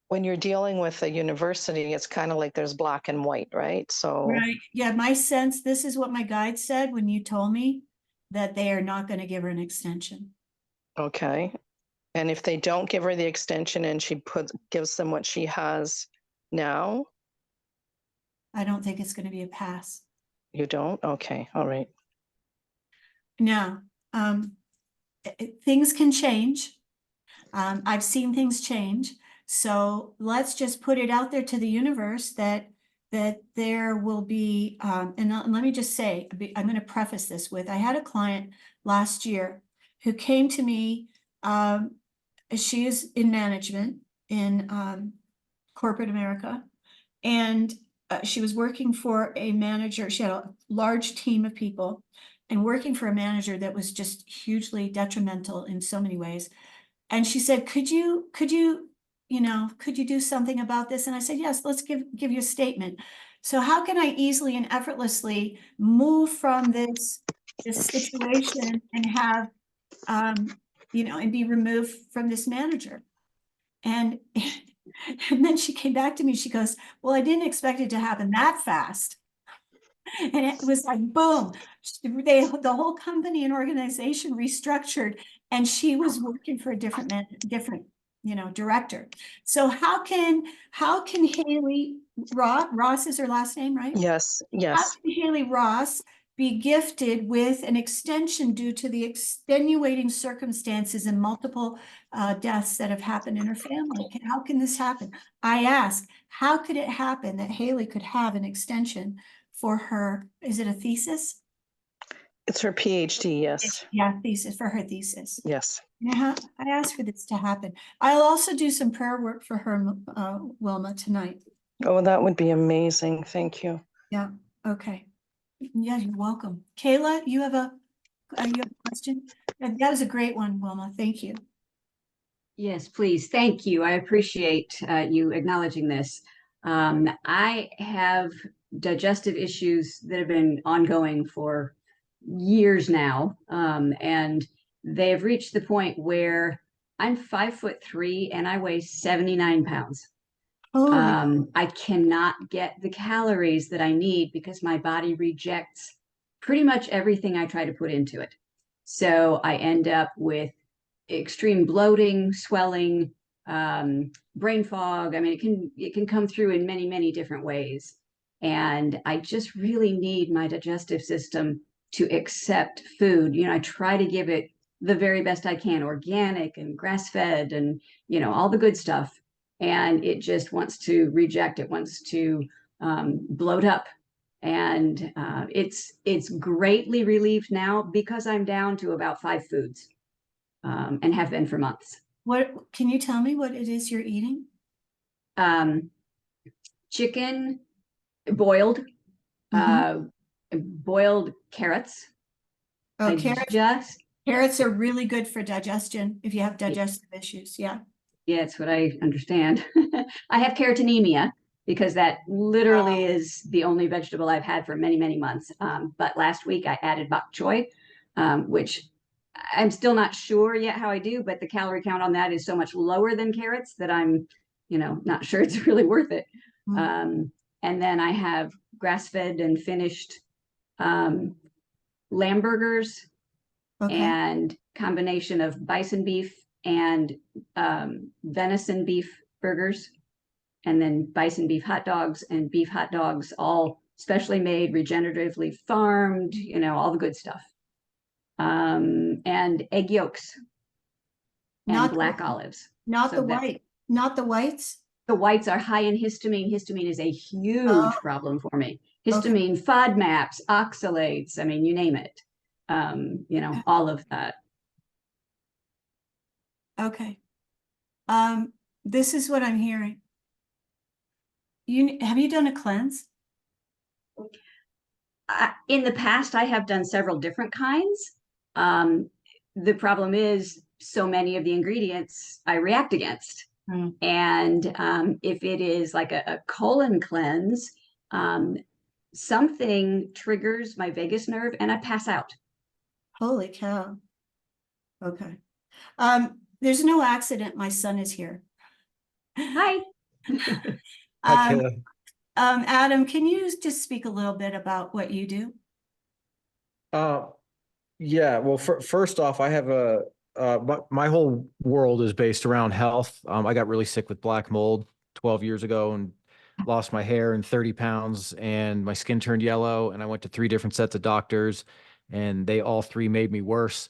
when you're dealing with a university, it's kind of like there's black and white, right? So right. Yeah, my sense, this is what my guide said when you told me that they are not going to give her an extension. Okay. And if they don't give her the extension and she gives them what she has now? I don't think it's going to be a pass. You don't? Okay. All right. Now, things can change. I've seen things change. So let's just put it out there to the universe that there will be, and let me just say, I'm going to preface this with, I had a client last year who came to me. She is in management in corporate America, and she was working for a manager. She had a large team of people and working for a manager that was just hugely detrimental in so many ways. And she said, could you do something about this? And I said, yes, let's give you a statement. So how can I easily and effortlessly move from this situation and have, and be removed from this manager? And, and then she came back to me, she goes, well, I didn't expect it to happen that fast. And it was like, boom, the whole company and organization restructured, and she was working for a different director. So how can Haley Ross is her last name, right? Yes, How yes. can Haley Ross be gifted with an extension due to the extenuating circumstances and multiple deaths that have happened in her family? How can this happen? I ask, how could it happen that Haley could have an extension for her? Is it a thesis? It's her PhD, yes. Yeah, thesis, for her thesis. Yes. I asked for this to happen. I'll also do some prayer work for her, Wilma, tonight. Oh, that would be amazing. Thank you. Yeah, okay. Yeah, you're welcome. Kayla, you have a question? That was a great one, Wilma. Thank you. Yes, please. Thank you. I appreciate you acknowledging this. I have digestive issues that have been ongoing for years now, and they have reached the point where I'm 5'3" and I weigh 79 pounds. I cannot get the calories that I need because my body rejects pretty much everything I try to put into it. So I end up with extreme bloating, swelling, brain fog. I mean, it can come through in many, many different ways. And I just really need my digestive system to accept food. I try to give it the very best I can, organic and grass-fed and, you know, all the good stuff. And it just wants to reject, it wants to bloat up. And it's greatly relieved now because I'm down to about 5 foods and have been for months. What, can you tell me what it is you're eating? Chicken, boiled, boiled carrots. Oh, I carrots. Carrots are really good for digestion if you have digestive issues. Yeah. Yeah, it's what I understand. I have carrotanemia because that literally is the only vegetable I've had for many, many months. But last week I added bok choy, which I'm still not sure yet how I do, but the calorie count on that is so much lower than carrots that I'm, you know, not sure it's really worth it. And then I have grass-fed and finished lamb burgers and combination of bison beef and venison beef burgers, and then bison beef hot dogs and beef hot dogs, all specially made, regeneratively farmed, you know, all the good stuff. And egg yolks and Not black olives. Not So the white, not the whites. The whites are high in histamine. Histamine is a huge problem for me. Histamine, FODMAPs, oxalates, I mean, you name it. You know, all of that. Okay. This is what I'm hearing. Have you done a cleanse? In the past, I have done several different kinds. The problem is so many of the ingredients I react against. And if it is like a colon cleanse, something triggers my vagus nerve and I pass out. Holy cow. Okay. There's no accident. My son is here. Hi. Adam, can you just speak a little bit about what you do? Yeah, well, first off, I have my whole world is based around health. I got really sick with black mold 12 years ago and lost my hair and 30 pounds and my skin turned yellow. And I went to 3 different sets of doctors and they all 3 made me worse.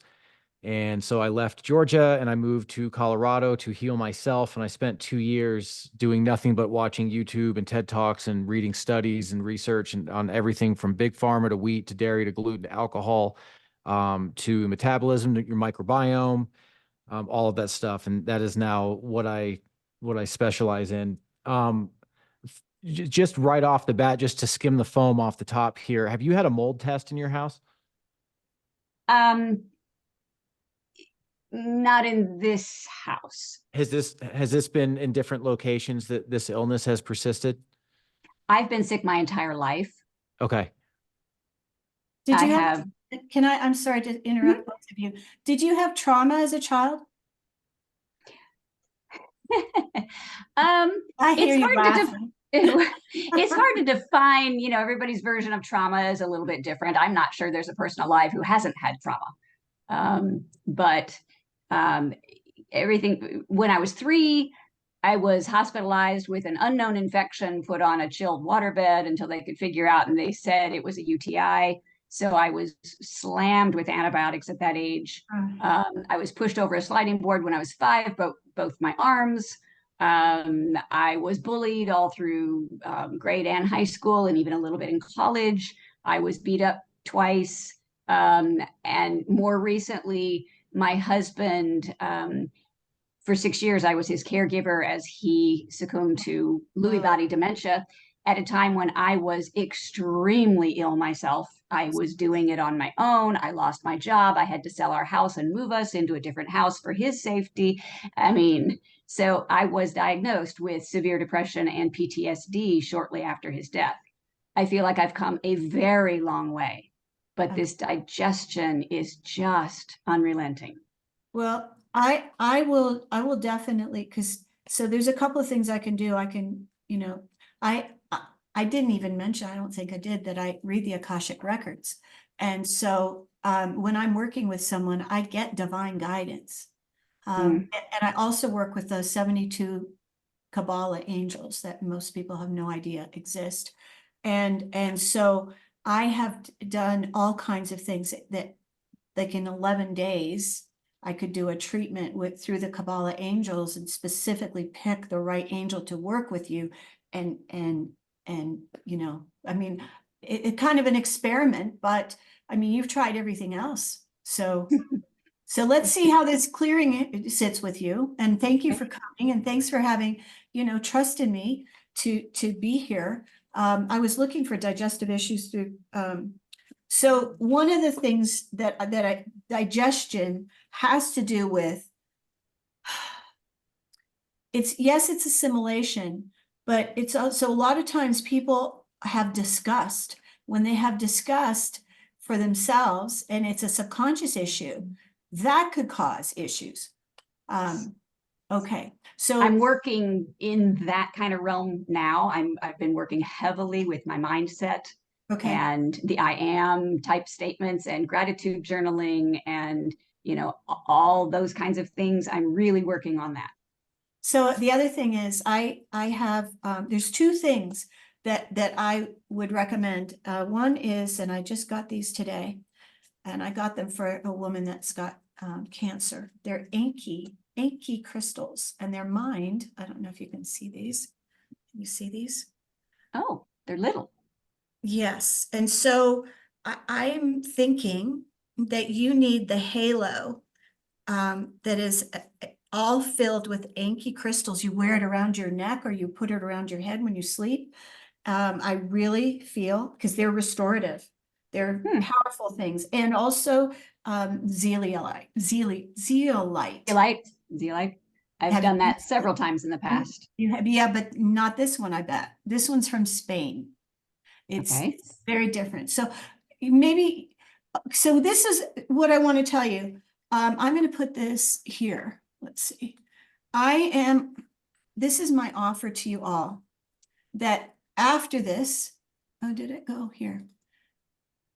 And so I left Georgia and I moved to Colorado to heal myself. And I spent 2 years doing nothing but watching YouTube and TED Talks and reading studies and research and on everything from big pharma to wheat to dairy to gluten to alcohol, to metabolism, to your microbiome, all of that stuff. And that is now what I specialize in. Just right off the bat, just to skim the foam off the top here, have you had a mold test in your house? Not in this house. Has this been in different locations that this illness has persisted? I've been sick my entire life. Okay. Did you have, I'm sorry to interrupt both of you. Did you have trauma as a child? I hear you laughing. It's hard to define, you know, everybody's version of trauma is a little bit different. I'm not sure there's a person alive who hasn't had trauma. But everything, when I was 3, I was hospitalized with an unknown infection, put on a chilled waterbed until they could figure out, and they said it was a UTI. So I was slammed with antibiotics at that age. I was pushed over a sliding board when I was 5, both my arms. I was bullied all through grade and high school, and even a little bit in college. I was beat up twice. And more recently, my husband, for 6 years, I was his caregiver as he succumbed to Lewy body dementia at a time when I was extremely ill myself. I was doing it on my own. I lost my job. I had to sell our house and move us into a different house for his safety. I mean, so I was diagnosed with severe depression and PTSD shortly after his death. I feel like I've come a very long way, but this digestion is just unrelenting. Well, I will definitely, so there's a couple of things I can do. I can, you know, I didn't even mention, I don't think I did, that I read the Akashic records. And so when I'm working with someone, I get divine guidance. And I also work with the 72 Kabbalah angels that most people have no idea exist. And so I have done all kinds of things that like in 11 days, I could do a treatment with through the Kabbalah angels and specifically pick the right angel to work with you. And you know, I mean, it kind of an experiment, but I mean, you've tried everything else. So let's see how this clearing sits with you. And thank you for coming, and thanks for having, you know, trust in me to be here. I was looking for digestive issues through, so one of the things that digestion has to do with, yes, it's assimilation, but it's also a lot of times people have disgust. When they have disgust for themselves and it's a subconscious issue, that could cause issues. Okay, so I'm working in that kind of realm now. I've been working heavily with my mindset okay, and the I am type statements and gratitude journaling and, you know, all those kinds of things. I'm really working on that. so the other thing is I have there's two things that I would recommend. One is, and I just got these today, and I got them for a woman that's got cancer. They're Anki crystals, and they're mined. I don't know if you can see these. Can you see these? Oh, they're little. Yes, and so I'm thinking that you need the halo that is all filled with Anki crystals. You wear it around your neck or you put it around your head when you sleep. I really feel, because they're restorative. They're powerful things. And also zeolite. Zeolite. I've done that several times in the past. You have, yeah, but not this one, I bet. This one's from Spain. It's very different. So maybe, so this is what I want to tell you. I'm going to put this here. Let's see. This is my offer to you all, that after this, oh, did it go here?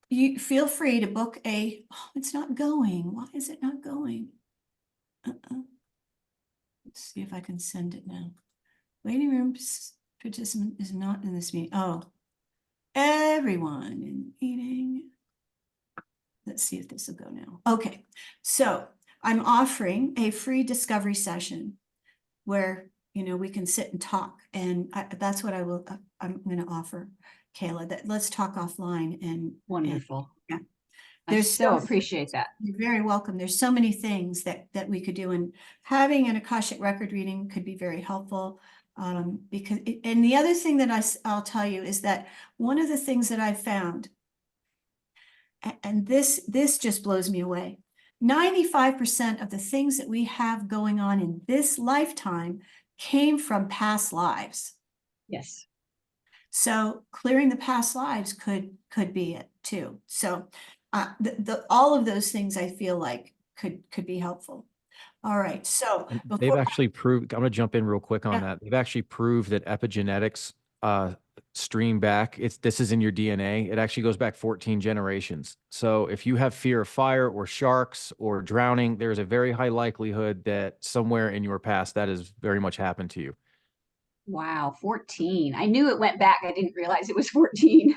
You feel free to book oh, it's not going. Why is it not going? Let's see if I can send it now. Waiting room participant is not in this meeting. Oh, everyone in meeting. Let's see if this will go now. Okay, so I'm offering a free discovery session where, you know, we can sit and talk, and that's what I'm going to offer, Kayla, that let's talk offline. And wonderful. Yeah, I so appreciate that. You're very welcome. There's so many things that we could do, and having an Akashic record reading could be very helpful. Because and the other thing that I'll tell you is that one of the things that I found, and this just blows me away, 95% of the things that we have going on in this lifetime came from past lives. Yes. So clearing the past lives could be it too. So all of those things I feel like could be helpful. All right, so they've actually proved, I'm going to jump in real quick on that. They've actually proved that epigenetics stream back. This is in your DNA. It actually goes back 14 generations. So if you have fear of fire or sharks or drowning, there's a very high likelihood that somewhere in your past that has very much happened to you. Wow, 14. I knew it went back. I didn't realize it was 14.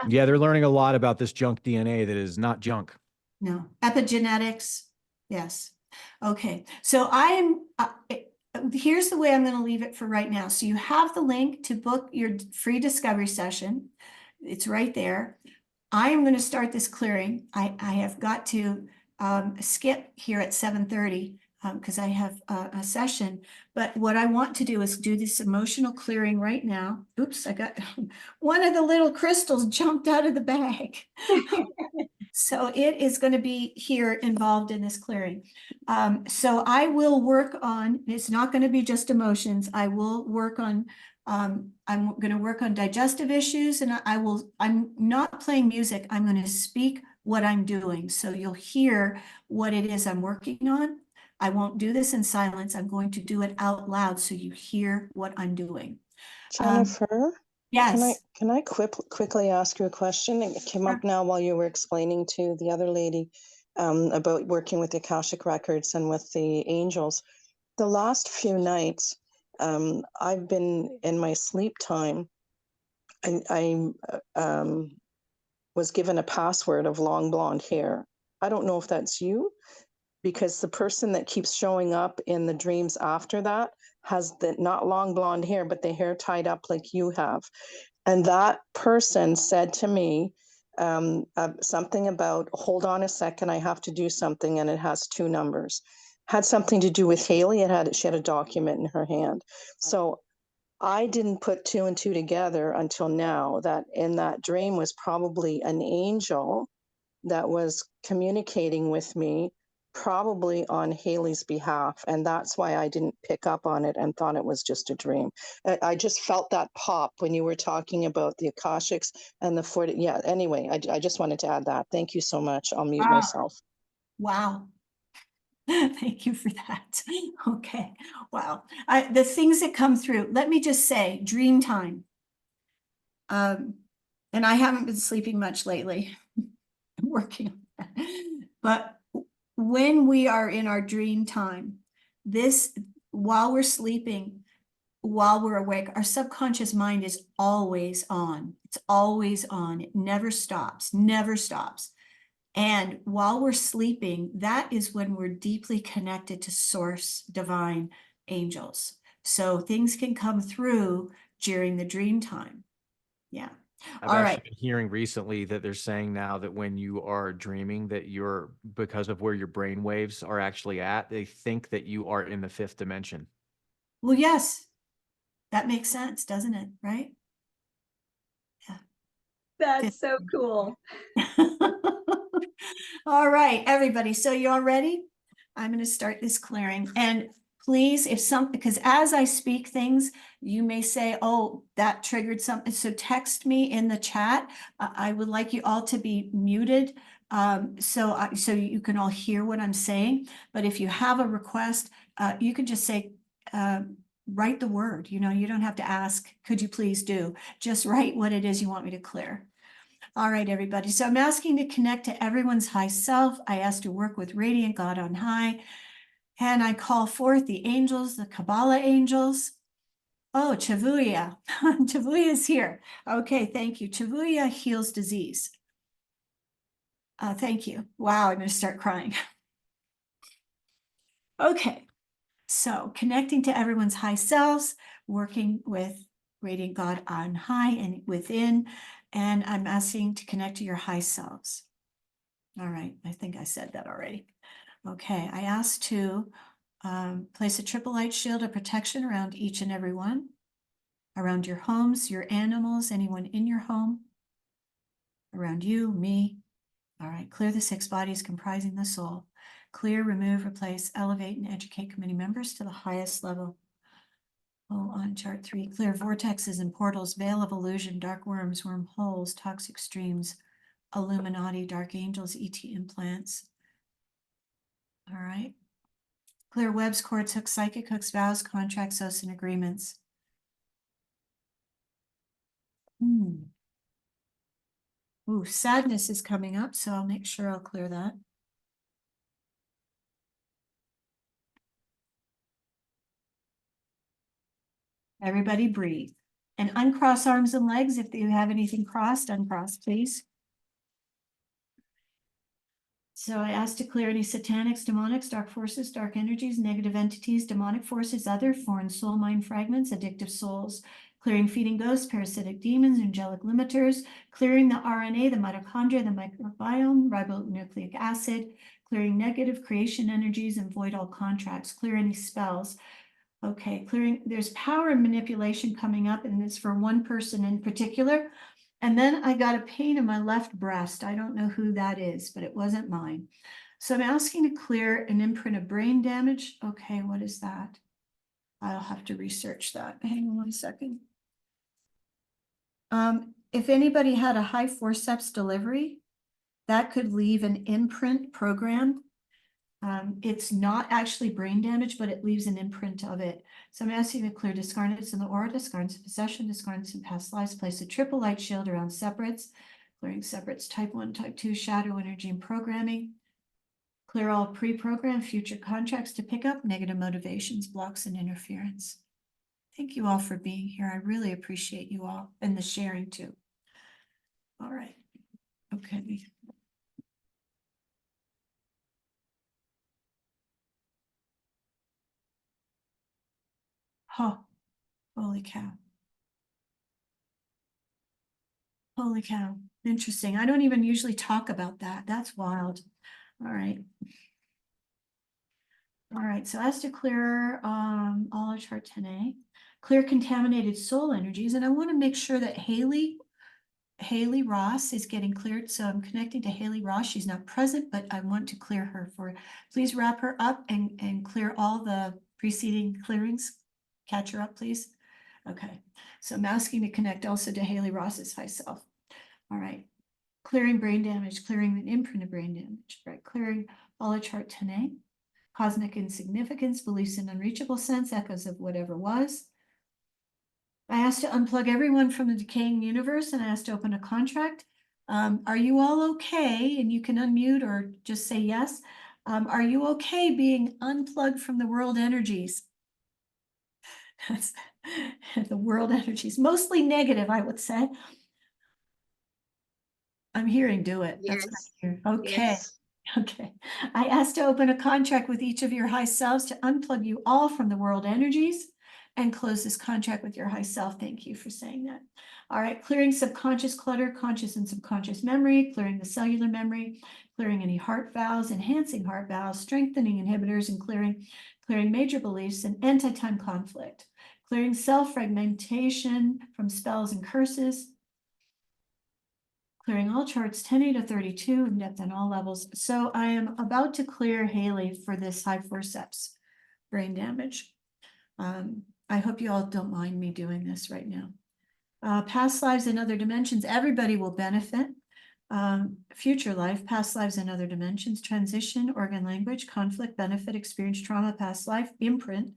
Yeah, they're learning a lot about this junk DNA that is not junk. No, epigenetics. Yes. Okay, so here's the way I'm going to leave it for right now. So you have the link to book your free discovery session. It's right there. I am going to start this clearing. I have got to skip here at 7:30 because I have a session. But what I want to do is do this emotional clearing right now. Oops, I got one of the little crystals jumped out of the bag. So it is going to be here involved in this clearing. So I will work on, it's not going to be just emotions. I will work on, I'm going to work on digestive issues, and I'm not playing music. I'm going to speak what I'm doing. So you'll hear what it is I'm working on. I won't do this in silence. I'm going to do it out loud so you hear what I'm doing. Jennifer? Yes. Can I quickly ask you a question? It came up now while you were explaining to the other lady about working with the Akashic records and with the angels. The last few nights, I've been in my sleep time. I was given a password of long blonde hair. I don't know if that's you, because the person that keeps showing up in the dreams after that has the not long blonde hair, but the hair tied up like you have. And that person said to me something about, hold on a second, I have to do something, and it has 2 numbers. Had something to do with Haley. She had a document in her hand. So I didn't put 2 and 2 together until now, that in that dream was probably an angel that was communicating with me, probably on Haley's behalf. And that's why I didn't pick up on it and thought it was just a dream. I just felt that pop when you were talking about the Akashics and the 40. Yeah, anyway, I just wanted to add that. Thank you so much. I'll mute Wow. myself. Wow. Thank you for that. Okay. Wow. The things that come through, let me just say, dream time. And I haven't been sleeping much lately. I'm working on that. But when we are in our dream time, while we're sleeping, while we're awake, our subconscious mind is always on. It's always on. It never stops, never stops. And while we're sleeping, that is when we're deeply connected to source, divine, angels. So things can come through during the dream time. Yeah. I've All actually right. been hearing recently that they're saying now that when you are dreaming that you're, because of where your brain waves are actually at, they think that you are in the 5th dimension. Well, yes, that makes sense, doesn't it? Right? Yeah. That's so cool. All right, everybody. So you all ready? I'm going to start this clearing. And please, because as I speak things, you may say, oh, that triggered something. So text me in the chat. I would like you all to be muted. So you can all hear what I'm saying. But if you have a request, you can just say, write the word. You don't have to ask, could you please do? Just write what it is you want me to clear. All right, everybody. So I'm asking to connect to everyone's high self. I ask to work with Radiant God on high. And I call forth the angels, the Kabbalah angels. Oh, Chavuya. Chavuya is here. Okay, thank you. Chavuya heals disease. Thank you. Wow, I'm going to start crying. Okay, so connecting to everyone's high selves, working with Radiant God on high and within. And I'm asking to connect to your high selves. All right, I think I said that already. Okay, I asked to place a triple light shield of protection around each and every one, around your homes, your animals, anyone in your home, around you, me. All right, clear the 6 bodies comprising the soul. Clear, remove, replace, elevate, and educate committee members to the highest level. Oh, on chart 3, clear vortexes and portals, veil of illusion, dark worms, wormholes, toxic streams, Illuminati, dark angels, ET implants. All right. Clear webs, cords, hooks, psychic hooks, vows, contracts, oaths, and agreements. Ooh, sadness is coming up, so I'll make sure I'll clear that. Everybody breathe. And uncross arms and legs. If you have anything crossed, uncross, please. So I asked to clear any satanics, demonics, dark forces, dark energies, negative entities, demonic forces, other foreign soul mind fragments, addictive souls, clearing feeding ghosts, parasitic demons, angelic limiters, clearing the RNA, the mitochondria, the microbiome, ribonucleic acid, clearing negative creation energies and void all contracts, clear any spells. Okay, clearing, there's power and manipulation coming up, and it's for one person in particular. And then I got a pain in my left breast. I don't know who that is, but it wasn't mine. So I'm asking to clear an imprint of brain damage. Okay, what is that? I'll have to research that. Hang on one second. If anybody had a high forceps delivery, that could leave an imprint program. It's not actually brain damage, but it leaves an imprint of it. So I'm asking to clear discarnates in the aura, discarnates in possession, discarnates in past lives, place a triple light shield around separates, clearing separates type 1, type 2, shadow energy and programming. Clear all pre-programmed future contracts to pick up, negative motivations, blocks, and interference. Thank you all for being here. I really appreciate you all and the sharing too. All right. Okay. Oh, holy cow. Holy cow. Interesting. I don't even usually talk about that. That's wild. All right. All right. So as to clear all our chart 10A, clear contaminated soul energies. And I want to make sure that Haley Ross is getting cleared. So I'm connecting to Haley Ross. She's not present, but I want to clear her please wrap her up and clear all the preceding clearings. Catch her up, please. Okay. So I'm asking to connect also to Haley Ross's high self. All right. Clearing brain damage, clearing an imprint of brain damage, right? Clearing all of chart 10A, cosmic insignificance, beliefs in unreachable sense, echoes of whatever was. I asked to unplug everyone from the decaying universe and I asked to open a contract. Are you all okay? And you can unmute or just say yes. Are you okay being unplugged from the world energies? That's the world energies, mostly negative, I would say. I'm hearing do it. That's what I hear. Okay. Yes. Okay. I asked to open a contract with each of your high selves to unplug you all from the world energies and close this contract with your high self. Thank you for saying that. All right. Clearing subconscious clutter, conscious and subconscious memory, clearing the cellular memory, clearing any heart valves, enhancing heart valves, strengthening inhibitors, and clearing major beliefs and anti-time conflict, clearing self-fragmentation from spells and curses, clearing all charts 10A to 32 in depth on all levels. So I am about to clear Haley for this high forceps brain damage. I hope you all don't mind me doing this right now. Past lives and other dimensions, everybody will benefit. Future life, past lives and other dimensions, transition, organ language, conflict, benefit, experience, trauma, past life, imprint.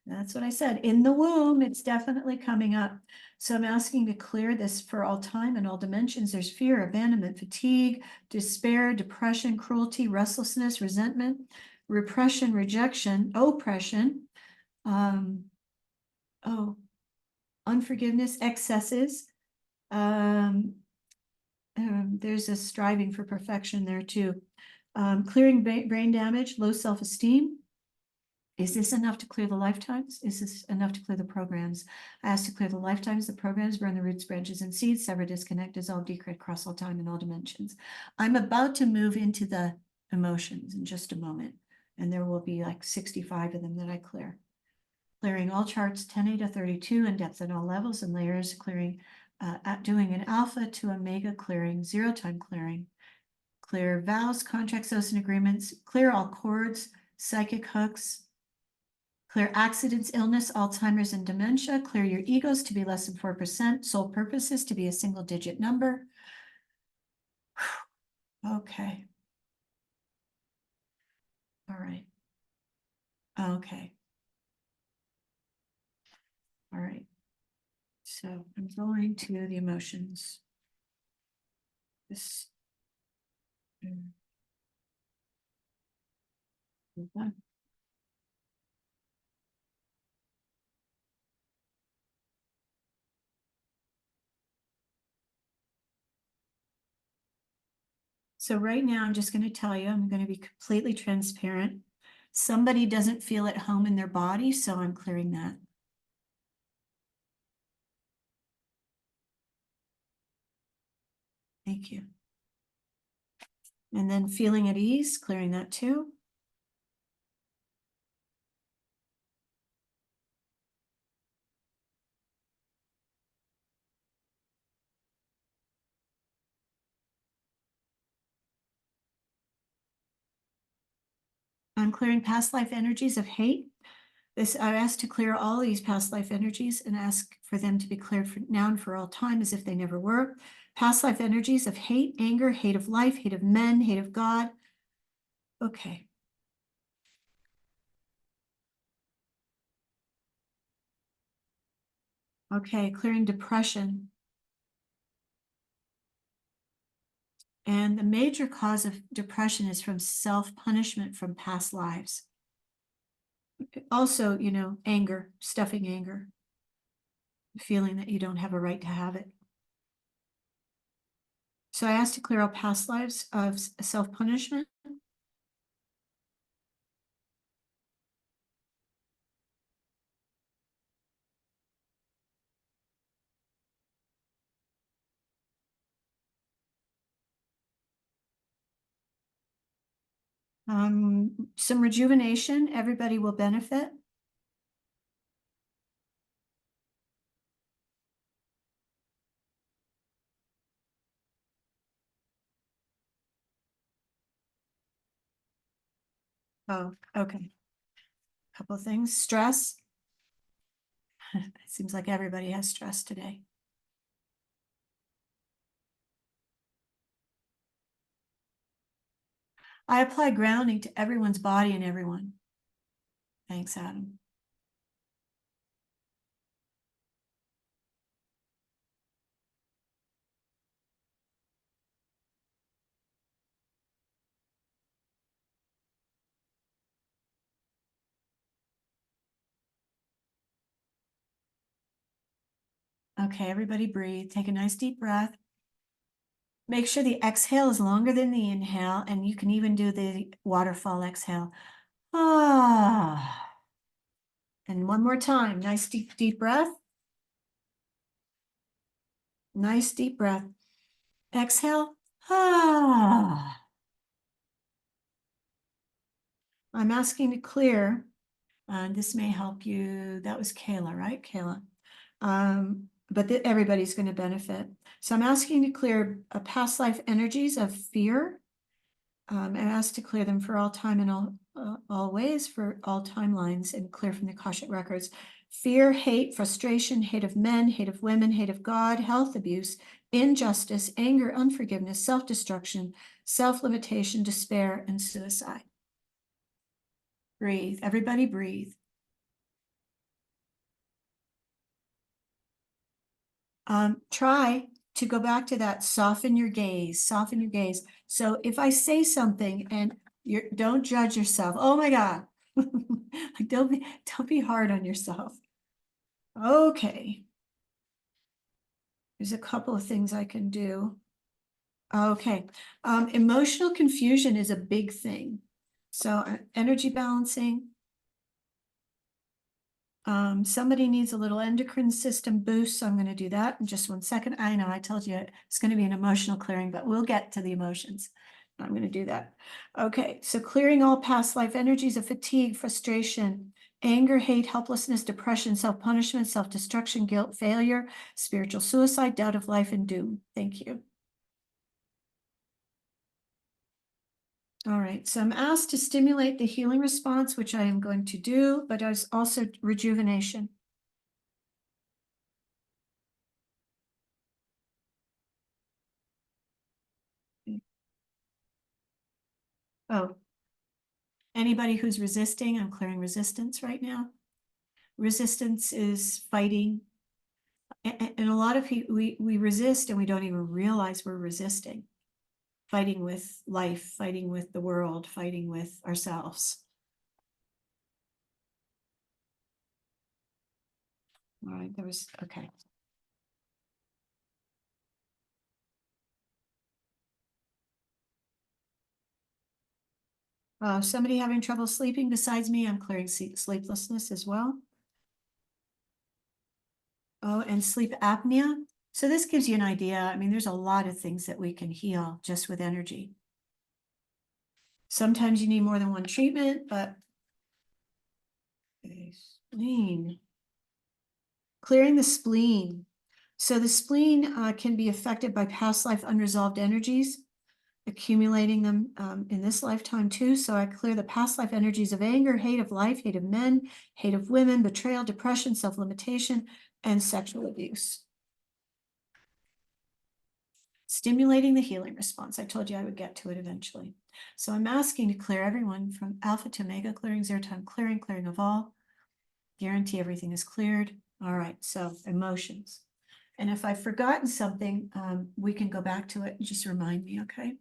That's what I said. In the womb, it's definitely coming up. So I'm asking to clear this for all time and all dimensions. There's fear, abandonment, fatigue, despair, depression, cruelty, restlessness, resentment, repression, rejection, oppression, unforgiveness, excesses. There's a striving for perfection there too. Clearing brain damage, low self-esteem. Is this enough to clear the lifetimes? Is this enough to clear the programs? I asked to clear the lifetimes, the programs, burn the roots, branches, and seeds, sever, disconnect, dissolve, decrease, cross all time and all dimensions. I'm about to move into the emotions in just a moment, and there will be like 65 of them that I clear. Clearing all charts 10A to 32 in depth at all levels and layers, clearing, doing an alpha to omega clearing, zero time clearing, clear vows, contracts, oaths, and agreements, clear all cords, psychic hooks, clear accidents, illness, Alzheimer's, and dementia. Clear your egos to be less than 4%. Soul purposes to be a single digit number. Okay. All right. Okay. All right. So I'm going to the emotions. This. Okay. So right now, I'm just going to tell you, I'm going to be completely transparent. Somebody doesn't feel at home in their body, so I'm clearing that. Thank you. And then feeling at ease, clearing that too. I'm clearing past life energies of hate. I asked to clear all these past life energies and ask for them to be cleared for now and for all time as if they never were. Past life energies of hate, anger, hate of life, hate of men, hate of God. Okay. Okay, clearing depression. And the major cause of depression is from self-punishment from past lives. Also, anger, stuffing anger, feeling that you don't have a right to have it. So I asked to clear all past lives of self-punishment. Some rejuvenation, everybody will benefit. Oh, okay. Couple of things. Stress. It seems like everybody has stress today. I apply grounding to everyone's body and everyone. Thanks, Adam. Okay, everybody breathe. Take a nice deep breath. Make sure the exhale is longer than the inhale, and you can even do the waterfall exhale. Ah. And one more time. Nice deep, deep breath. Nice deep breath. Exhale. Ah. I'm asking to clear. This may help you. That was Kayla, right? Kayla. But everybody's going to benefit. So I'm asking to clear past life energies of fear. And ask to clear them for all time and all ways, for all timelines, and clear from the Akashic records. Fear, hate, frustration, hate of men, hate of women, hate of God, health abuse, injustice, anger, unforgiveness, self-destruction, self-limitation, despair, and suicide. Breathe. Everybody breathe. Try to go back to that, soften your gaze, soften your gaze. So if I say something and don't judge yourself. Oh my God. Like don't be hard on yourself. Okay. There's a couple of things I can do. Okay. Emotional confusion is a big thing. So energy balancing. Somebody needs a little endocrine system boost, so I'm going to do that in just 1 second. I know I told you it's going to be an emotional clearing, but we'll get to the emotions. I'm going to do that. Okay, so clearing all past life energies of fatigue, frustration, anger, hate, helplessness, depression, self-punishment, self-destruction, guilt, failure, spiritual suicide, doubt of life, and doom. Thank you. All right, so I'm asked to stimulate the healing response, which I am going to do, but there's also rejuvenation. Oh, anybody who's resisting, I'm clearing resistance right now. Resistance is fighting. And a lot of people, we resist and we don't even realize we're resisting. Fighting with life, fighting with the world, fighting with ourselves. All right, there was, okay. Somebody having trouble sleeping besides me, I'm clearing sleeplessness as well. Oh, and sleep apnea. So this gives you an idea. I mean, there's a lot of things that we can heal just with energy. Sometimes you need more than one treatment, but spleen. Clearing the spleen. So the spleen can be affected by past life unresolved energies, accumulating them in this lifetime too. So I clear the past life energies of anger, hate of life, hate of men, hate of women, betrayal, depression, self-limitation, and sexual abuse. Stimulating the healing response. I told you I would get to it eventually. So I'm asking to clear everyone from alpha to omega, clearing zero time, clearing of all. Guarantee everything is cleared. All right, so emotions. And if I've forgotten something, we can go back to it and just remind me, okay?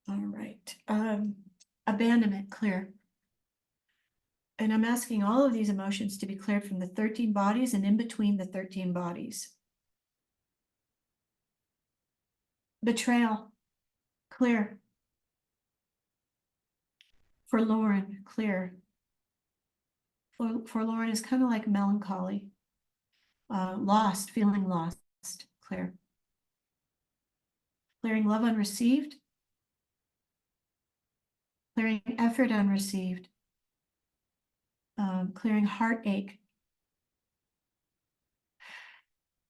All right. Abandonment, clear. And I'm asking all of these emotions to be cleared from the 13 bodies and in between the 13 bodies. Betrayal, clear. Forlorn, clear. Forlorn is kind of like melancholy. Lost, feeling lost, clear. Clearing love unreceived. Clearing effort unreceived. Clearing heartache.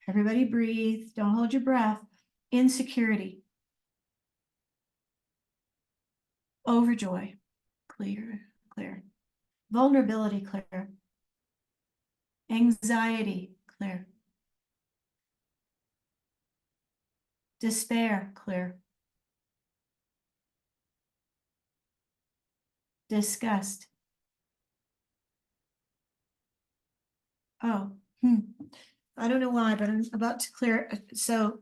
Everybody breathe. Don't hold your breath. Insecurity. Overjoy. Clear, clear. Vulnerability, clear. Anxiety, clear. Despair, clear. Disgust. Oh, I don't know why, but I'm about to clear. So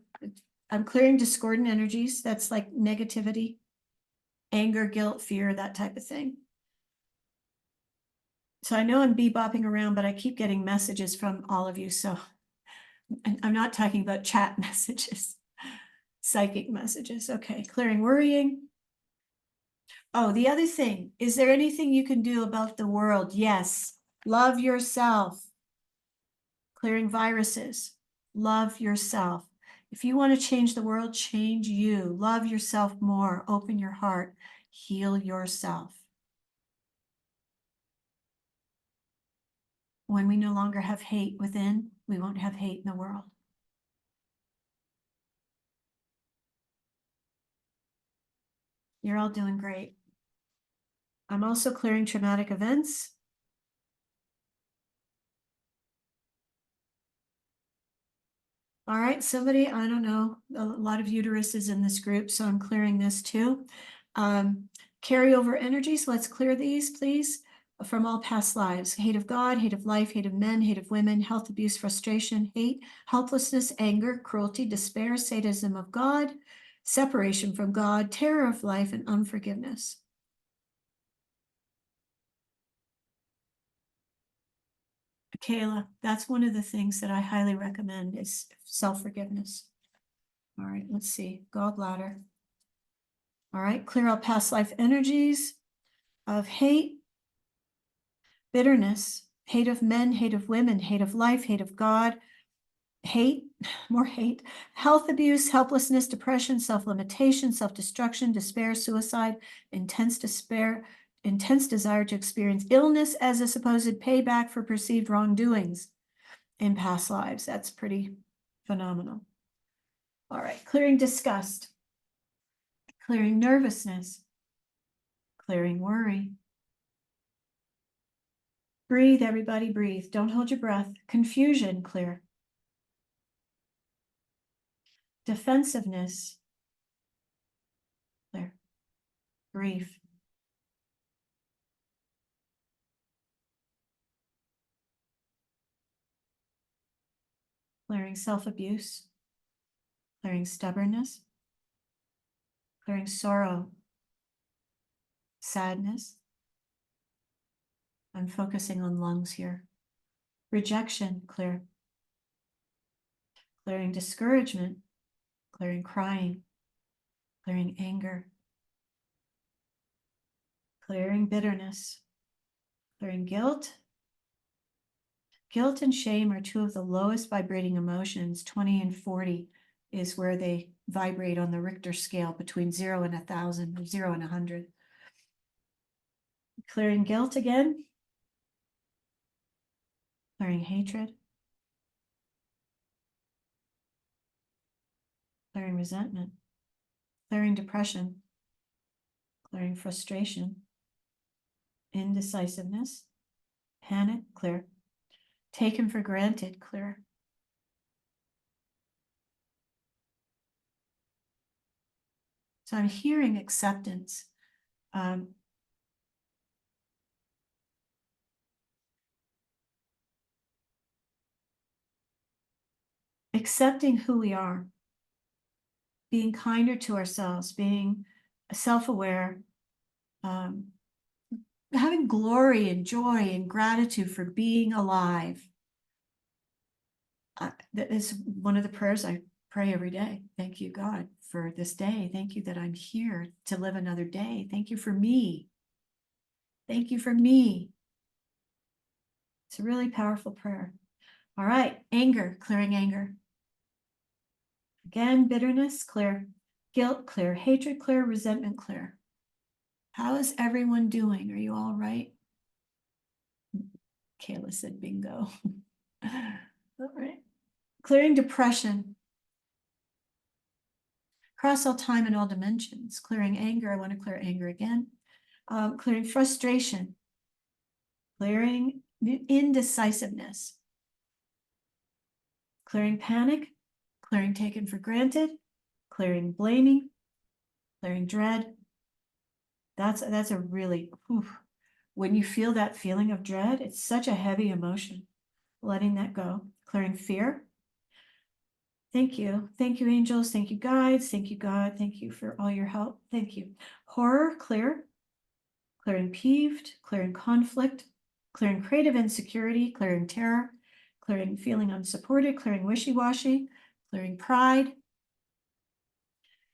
I'm clearing discordant energies. That's like negativity, anger, guilt, fear, that type of thing. So I know I'm bebopping around, but I keep getting messages from all of you. So I'm not talking about chat messages, psychic messages. Okay, clearing worrying. Oh, the other thing, is there anything you can do about the world? Yes. Love yourself. Clearing viruses. Love yourself. If you want to change the world, change you. Love yourself more. Open your heart. Heal yourself. When we no longer have hate within, we won't have hate in the world. You're all doing great. I'm also clearing traumatic events. All right, somebody, I don't know, a lot of uteruses in this group, so I'm clearing this too. Carryover energies, let's clear these, please, from all past lives. Hate of God, hate of life, hate of men, hate of women, health abuse, frustration, hate, helplessness, anger, cruelty, despair, sadism of God, separation from God, terror of life, and unforgiveness. Kayla, that's one of the things that I highly recommend is self-forgiveness. All right, let's see, gallbladder. All right, clear out past life energies of hate, bitterness, hate of men, hate of women, hate of life, hate of God, hate, more hate, health abuse, helplessness, depression, self-limitation, self-destruction, despair, suicide, intense despair, intense desire to experience illness as a supposed payback for perceived wrongdoings in past lives. That's pretty phenomenal. All right, clearing disgust, clearing nervousness, clearing worry. Breathe, everybody, breathe. Don't hold your breath. Confusion, clear. Defensiveness, clear. Grief. Clearing self-abuse, clearing stubbornness, clearing sorrow, sadness. I'm focusing on lungs here. Rejection, clear. Clearing discouragement, clearing crying, clearing anger, clearing bitterness, clearing guilt. Guilt and shame are two of the lowest vibrating emotions. 20 and 40 is where they vibrate on the Richter scale between 0 and 1,000, or 0 and 100. Clearing guilt again. Clearing hatred. Clearing resentment. Clearing depression. Clearing frustration. Indecisiveness. Panic, clear. Taken for granted, clear. So I'm hearing acceptance. Accepting who we are, being kinder to ourselves, being self-aware, having glory and joy and gratitude for being alive. That is one of the prayers I pray every day. Thank you, God, for this day. Thank you that I'm here to live another day. Thank you for me. Thank you for me. It's a really powerful prayer. All right, anger, clearing anger. Again, bitterness, clear. Guilt, clear. Hatred, clear. Resentment, clear. How is everyone doing? Are you all right? Kayla said bingo. All right. Clearing depression. Across all time and all dimensions. Clearing anger. I want to clear anger again. Clearing frustration. Clearing indecisiveness. Clearing panic. Clearing taken for granted. Clearing blaming. Clearing dread. That's a really, whew. When you feel that feeling of dread, it's such a heavy emotion. Letting that go. Clearing fear. Thank you. Thank you, angels. Thank you, guides. Thank you, God. Thank you for all your help. Thank you. Horror, clear. Clearing peeved, clearing conflict, clearing creative insecurity, clearing terror, clearing feeling unsupported, clearing wishy-washy, clearing pride,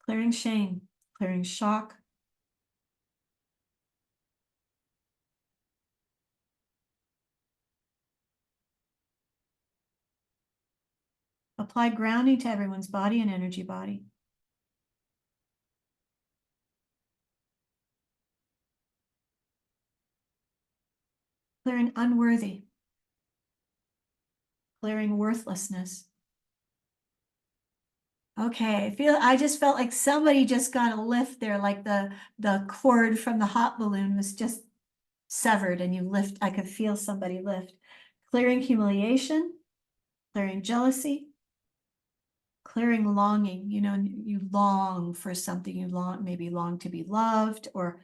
clearing shame, clearing shock. Apply grounding to everyone's body and energy body. Clearing unworthy. Clearing worthlessness. Okay, I just felt like somebody just got a lift there, like the cord from the hot balloon was just severed and you lift, I could feel somebody lift. Clearing humiliation, clearing jealousy, clearing longing, you know, you long for something, you maybe long to be loved, or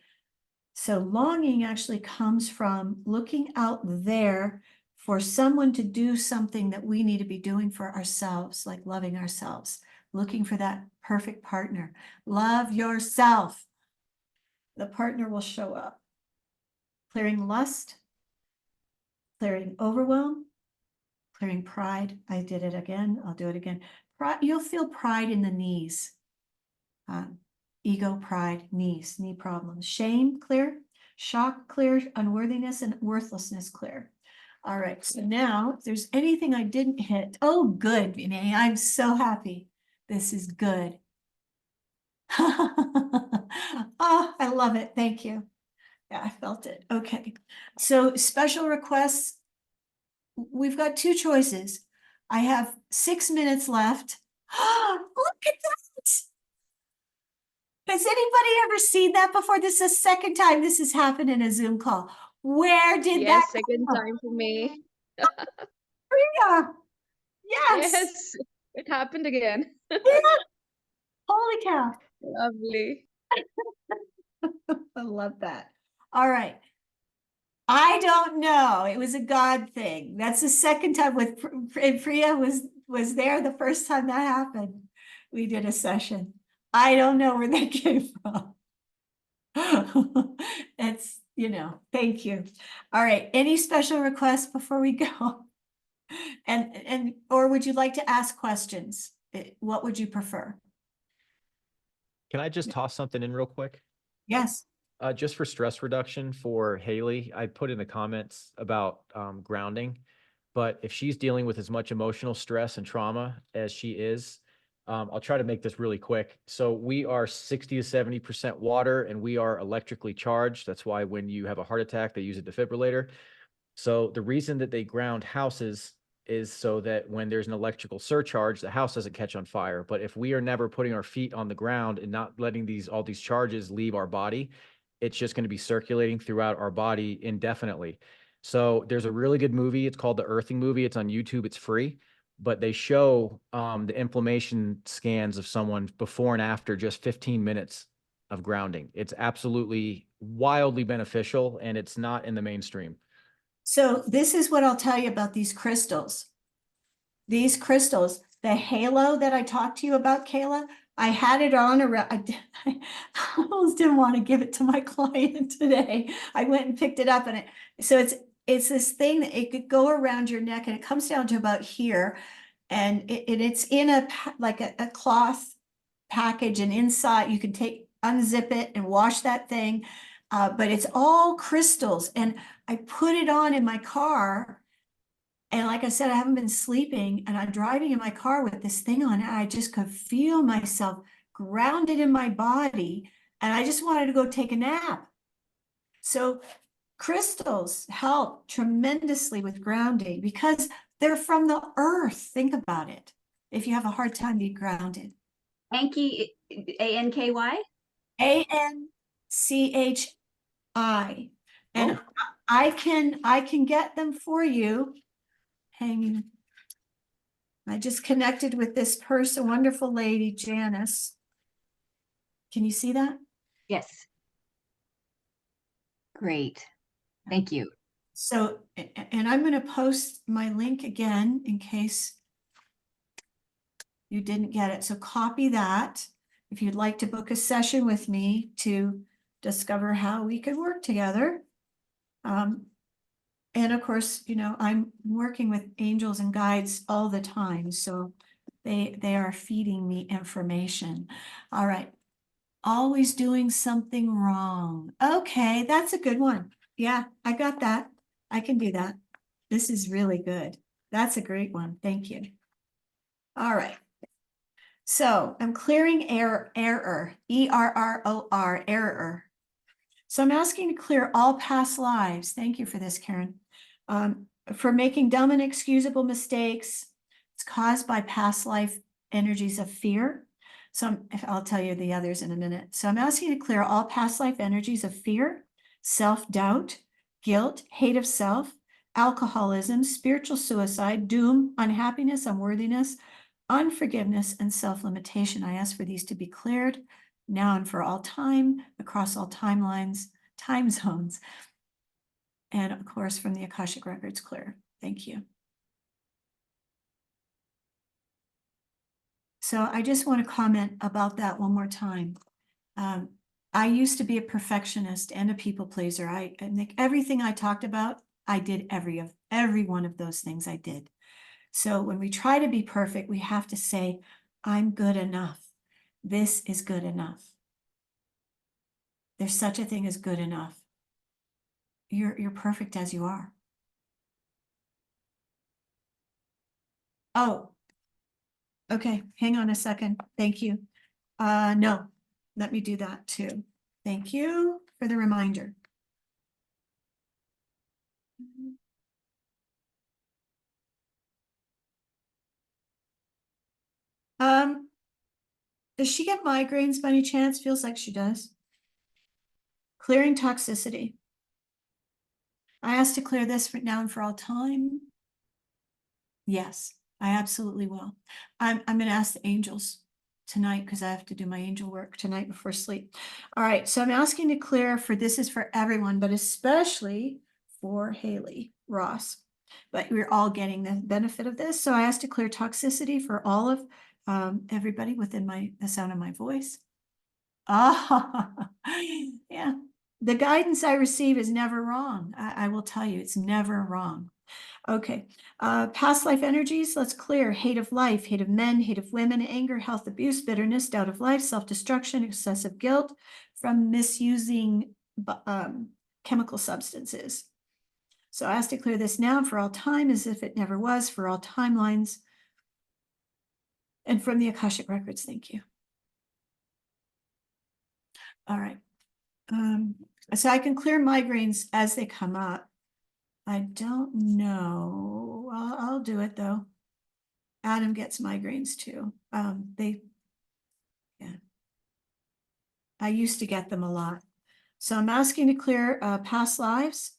so longing actually comes from looking out there for someone to do something that we need to be doing for ourselves, like loving ourselves, looking for that perfect partner. Love yourself. The partner will show up. Clearing lust, clearing overwhelm, clearing pride. I did it again. I'll do it again. Pride, you'll feel pride in the knees. Ego, pride, knees, knee problems. Shame, clear. Shock, clear. Unworthiness and worthlessness, clear. All right. So now, if there's anything I didn't hit, oh, good, Vinay. I'm so happy. This is good. Oh, I love it. Thank you. Yeah, I felt it. Okay. So special requests. We've got two choices. I have 6 minutes left. Look at that. Has anybody ever seen that before? This is the second time this has happened in a Zoom call. Where did Yes, that second come time for me. from? Priya? Yes. Yes, it happened again. Yeah. Holy cow. Lovely. I love that. All right. I don't know. It was a God thing. That's the second time with and Priya was there the first time that happened. We did a session. I don't know where that came from. That's, you know, thank you. All right. Any special requests before we go? And or would you like to ask questions? What would you prefer? Can I just toss something in real quick? Yes. Just for stress reduction for Haley, I put in the comments about grounding, but if she's dealing with as much emotional stress and trauma as she is, I'll try to make this really quick. So we are 60 to 70% water and we are electrically charged. That's why when you have a heart attack, they use a defibrillator. So the reason that they ground houses is so that when there's an electrical surcharge, the house doesn't catch on fire. But if we are never putting our feet on the ground and not letting all these charges leave our body, it's just going to be circulating throughout our body indefinitely. So there's a really good movie. It's called The Earthing Movie. It's on YouTube. It's free, but they show the inflammation scans of someone before and after just 15 minutes of grounding. It's absolutely wildly beneficial, and it's not in the mainstream. So this is what I'll tell you about these crystals. These crystals, the halo that I talked to you about, Kayla, I had it on around. I almost didn't want to give it to my client today. I went and picked it up, and it's this thing that it could go around your neck, and it comes down to about here, and it's in a cloth package, and inside you can unzip it and wash that thing. But it's all crystals, and I put it on in my car. And like I said, I haven't been sleeping, and I'm driving in my car with this thing on, and I just could feel myself grounded in my body. And I just wanted to go take a nap. So crystals help tremendously with grounding because they're from the earth. Think about it. If you have a hard time being grounded. Anki, A-N-K-Y? ANCHI. And I can get them for you. Hanging. I just connected with this person, wonderful lady, Janice. Can you see that? Yes. Great. Thank you. So, and I'm going to post my link again in case you didn't get it. So copy that if you'd like to book a session with me to discover how we could work together. And of course, you know, I'm working with angels and guides all the time, so they are feeding me information. All right. Always doing something wrong. Okay, that's a good one. Yeah, I got that. I can do that. This is really good. That's a great one. Thank you. All right. So I'm clearing error, E-R-R-O-R, error. So I'm asking to clear all past lives. Thank you for this, Karen. For making dumb and inexcusable mistakes. It's caused by past life energies of fear. So I'll tell you the others in a minute. So I'm asking to clear all past life energies of fear, self-doubt, guilt, hate of self, alcoholism, spiritual suicide, doom, unhappiness, unworthiness, unforgiveness, and self-limitation. I ask for these to be cleared now and for all time, across all timelines, time zones, and of course from the Akashic Records clear. Thank you. So I just want to comment about that one more time. I used to be a perfectionist and a people pleaser. I think everything I talked about, I did every one of those things I did. So when we try to be perfect, we have to say, I'm good enough. This is good enough. There's such a thing as good enough. You're perfect as you are. Oh, okay. Hang on a second. Thank you. No, let me do that too. Thank you for the reminder. Does she get migraines by any chance? Feels like she does. Clearing toxicity. I asked to clear this for now and for all time. Yes, I absolutely will. I'm going to ask the angels tonight because I have to do my angel work tonight before sleep. All right, so I'm asking to clear for this is for everyone, but especially for Haley Ross. But we're all getting the benefit of this. So I asked to clear toxicity for all of everybody within the sound of my voice. Ah, yeah. The guidance I receive is never wrong. I will tell you, it's never wrong. Okay, past life energies, let's clear hate of life, hate of men, hate of women, anger, health abuse, bitterness, doubt of life, self-destruction, excessive guilt from misusing chemical substances. So I ask to clear this now for all time as if it never was, for all timelines. And from the Akashic Records, thank you. All right. So I can clear migraines as they come up. I don't know. I'll do it though. Adam gets migraines too. Yeah. I used to get them a lot. So I'm asking to clear past lives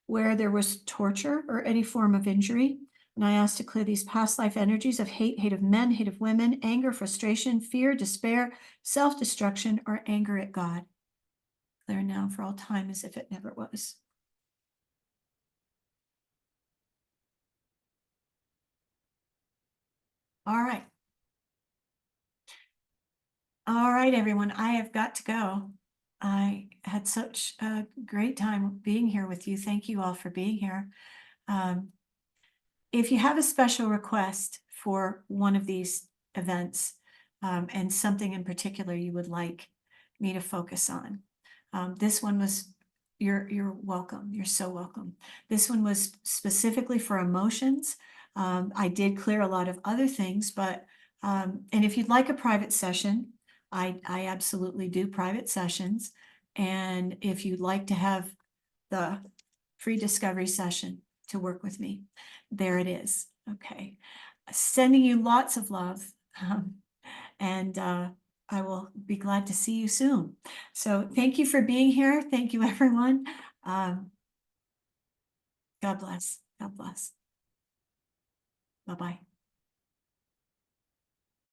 where there was torture or any form of injury. And I ask to clear these past life energies of hate, hate of men, hate of women, anger, frustration, fear, despair, self-destruction, or anger at God. Clear now for all time as if it never was. All right. All right, everyone, I have got to go. I had such a great time being here with you. Thank you all for being here. If you have a special request for one of these events and something in particular you would like me to focus on, this one was, you're welcome. You're so welcome. This one was specifically for emotions. I did clear a lot of other things, but and if you'd like a private session, I absolutely do private sessions. And if you'd like to have the free discovery session to work with me. There it is. Okay. Sending you lots of love. And I will be glad to see you soon. So thank you for being here. Thank you, everyone. God bless. God bless. Bye-bye.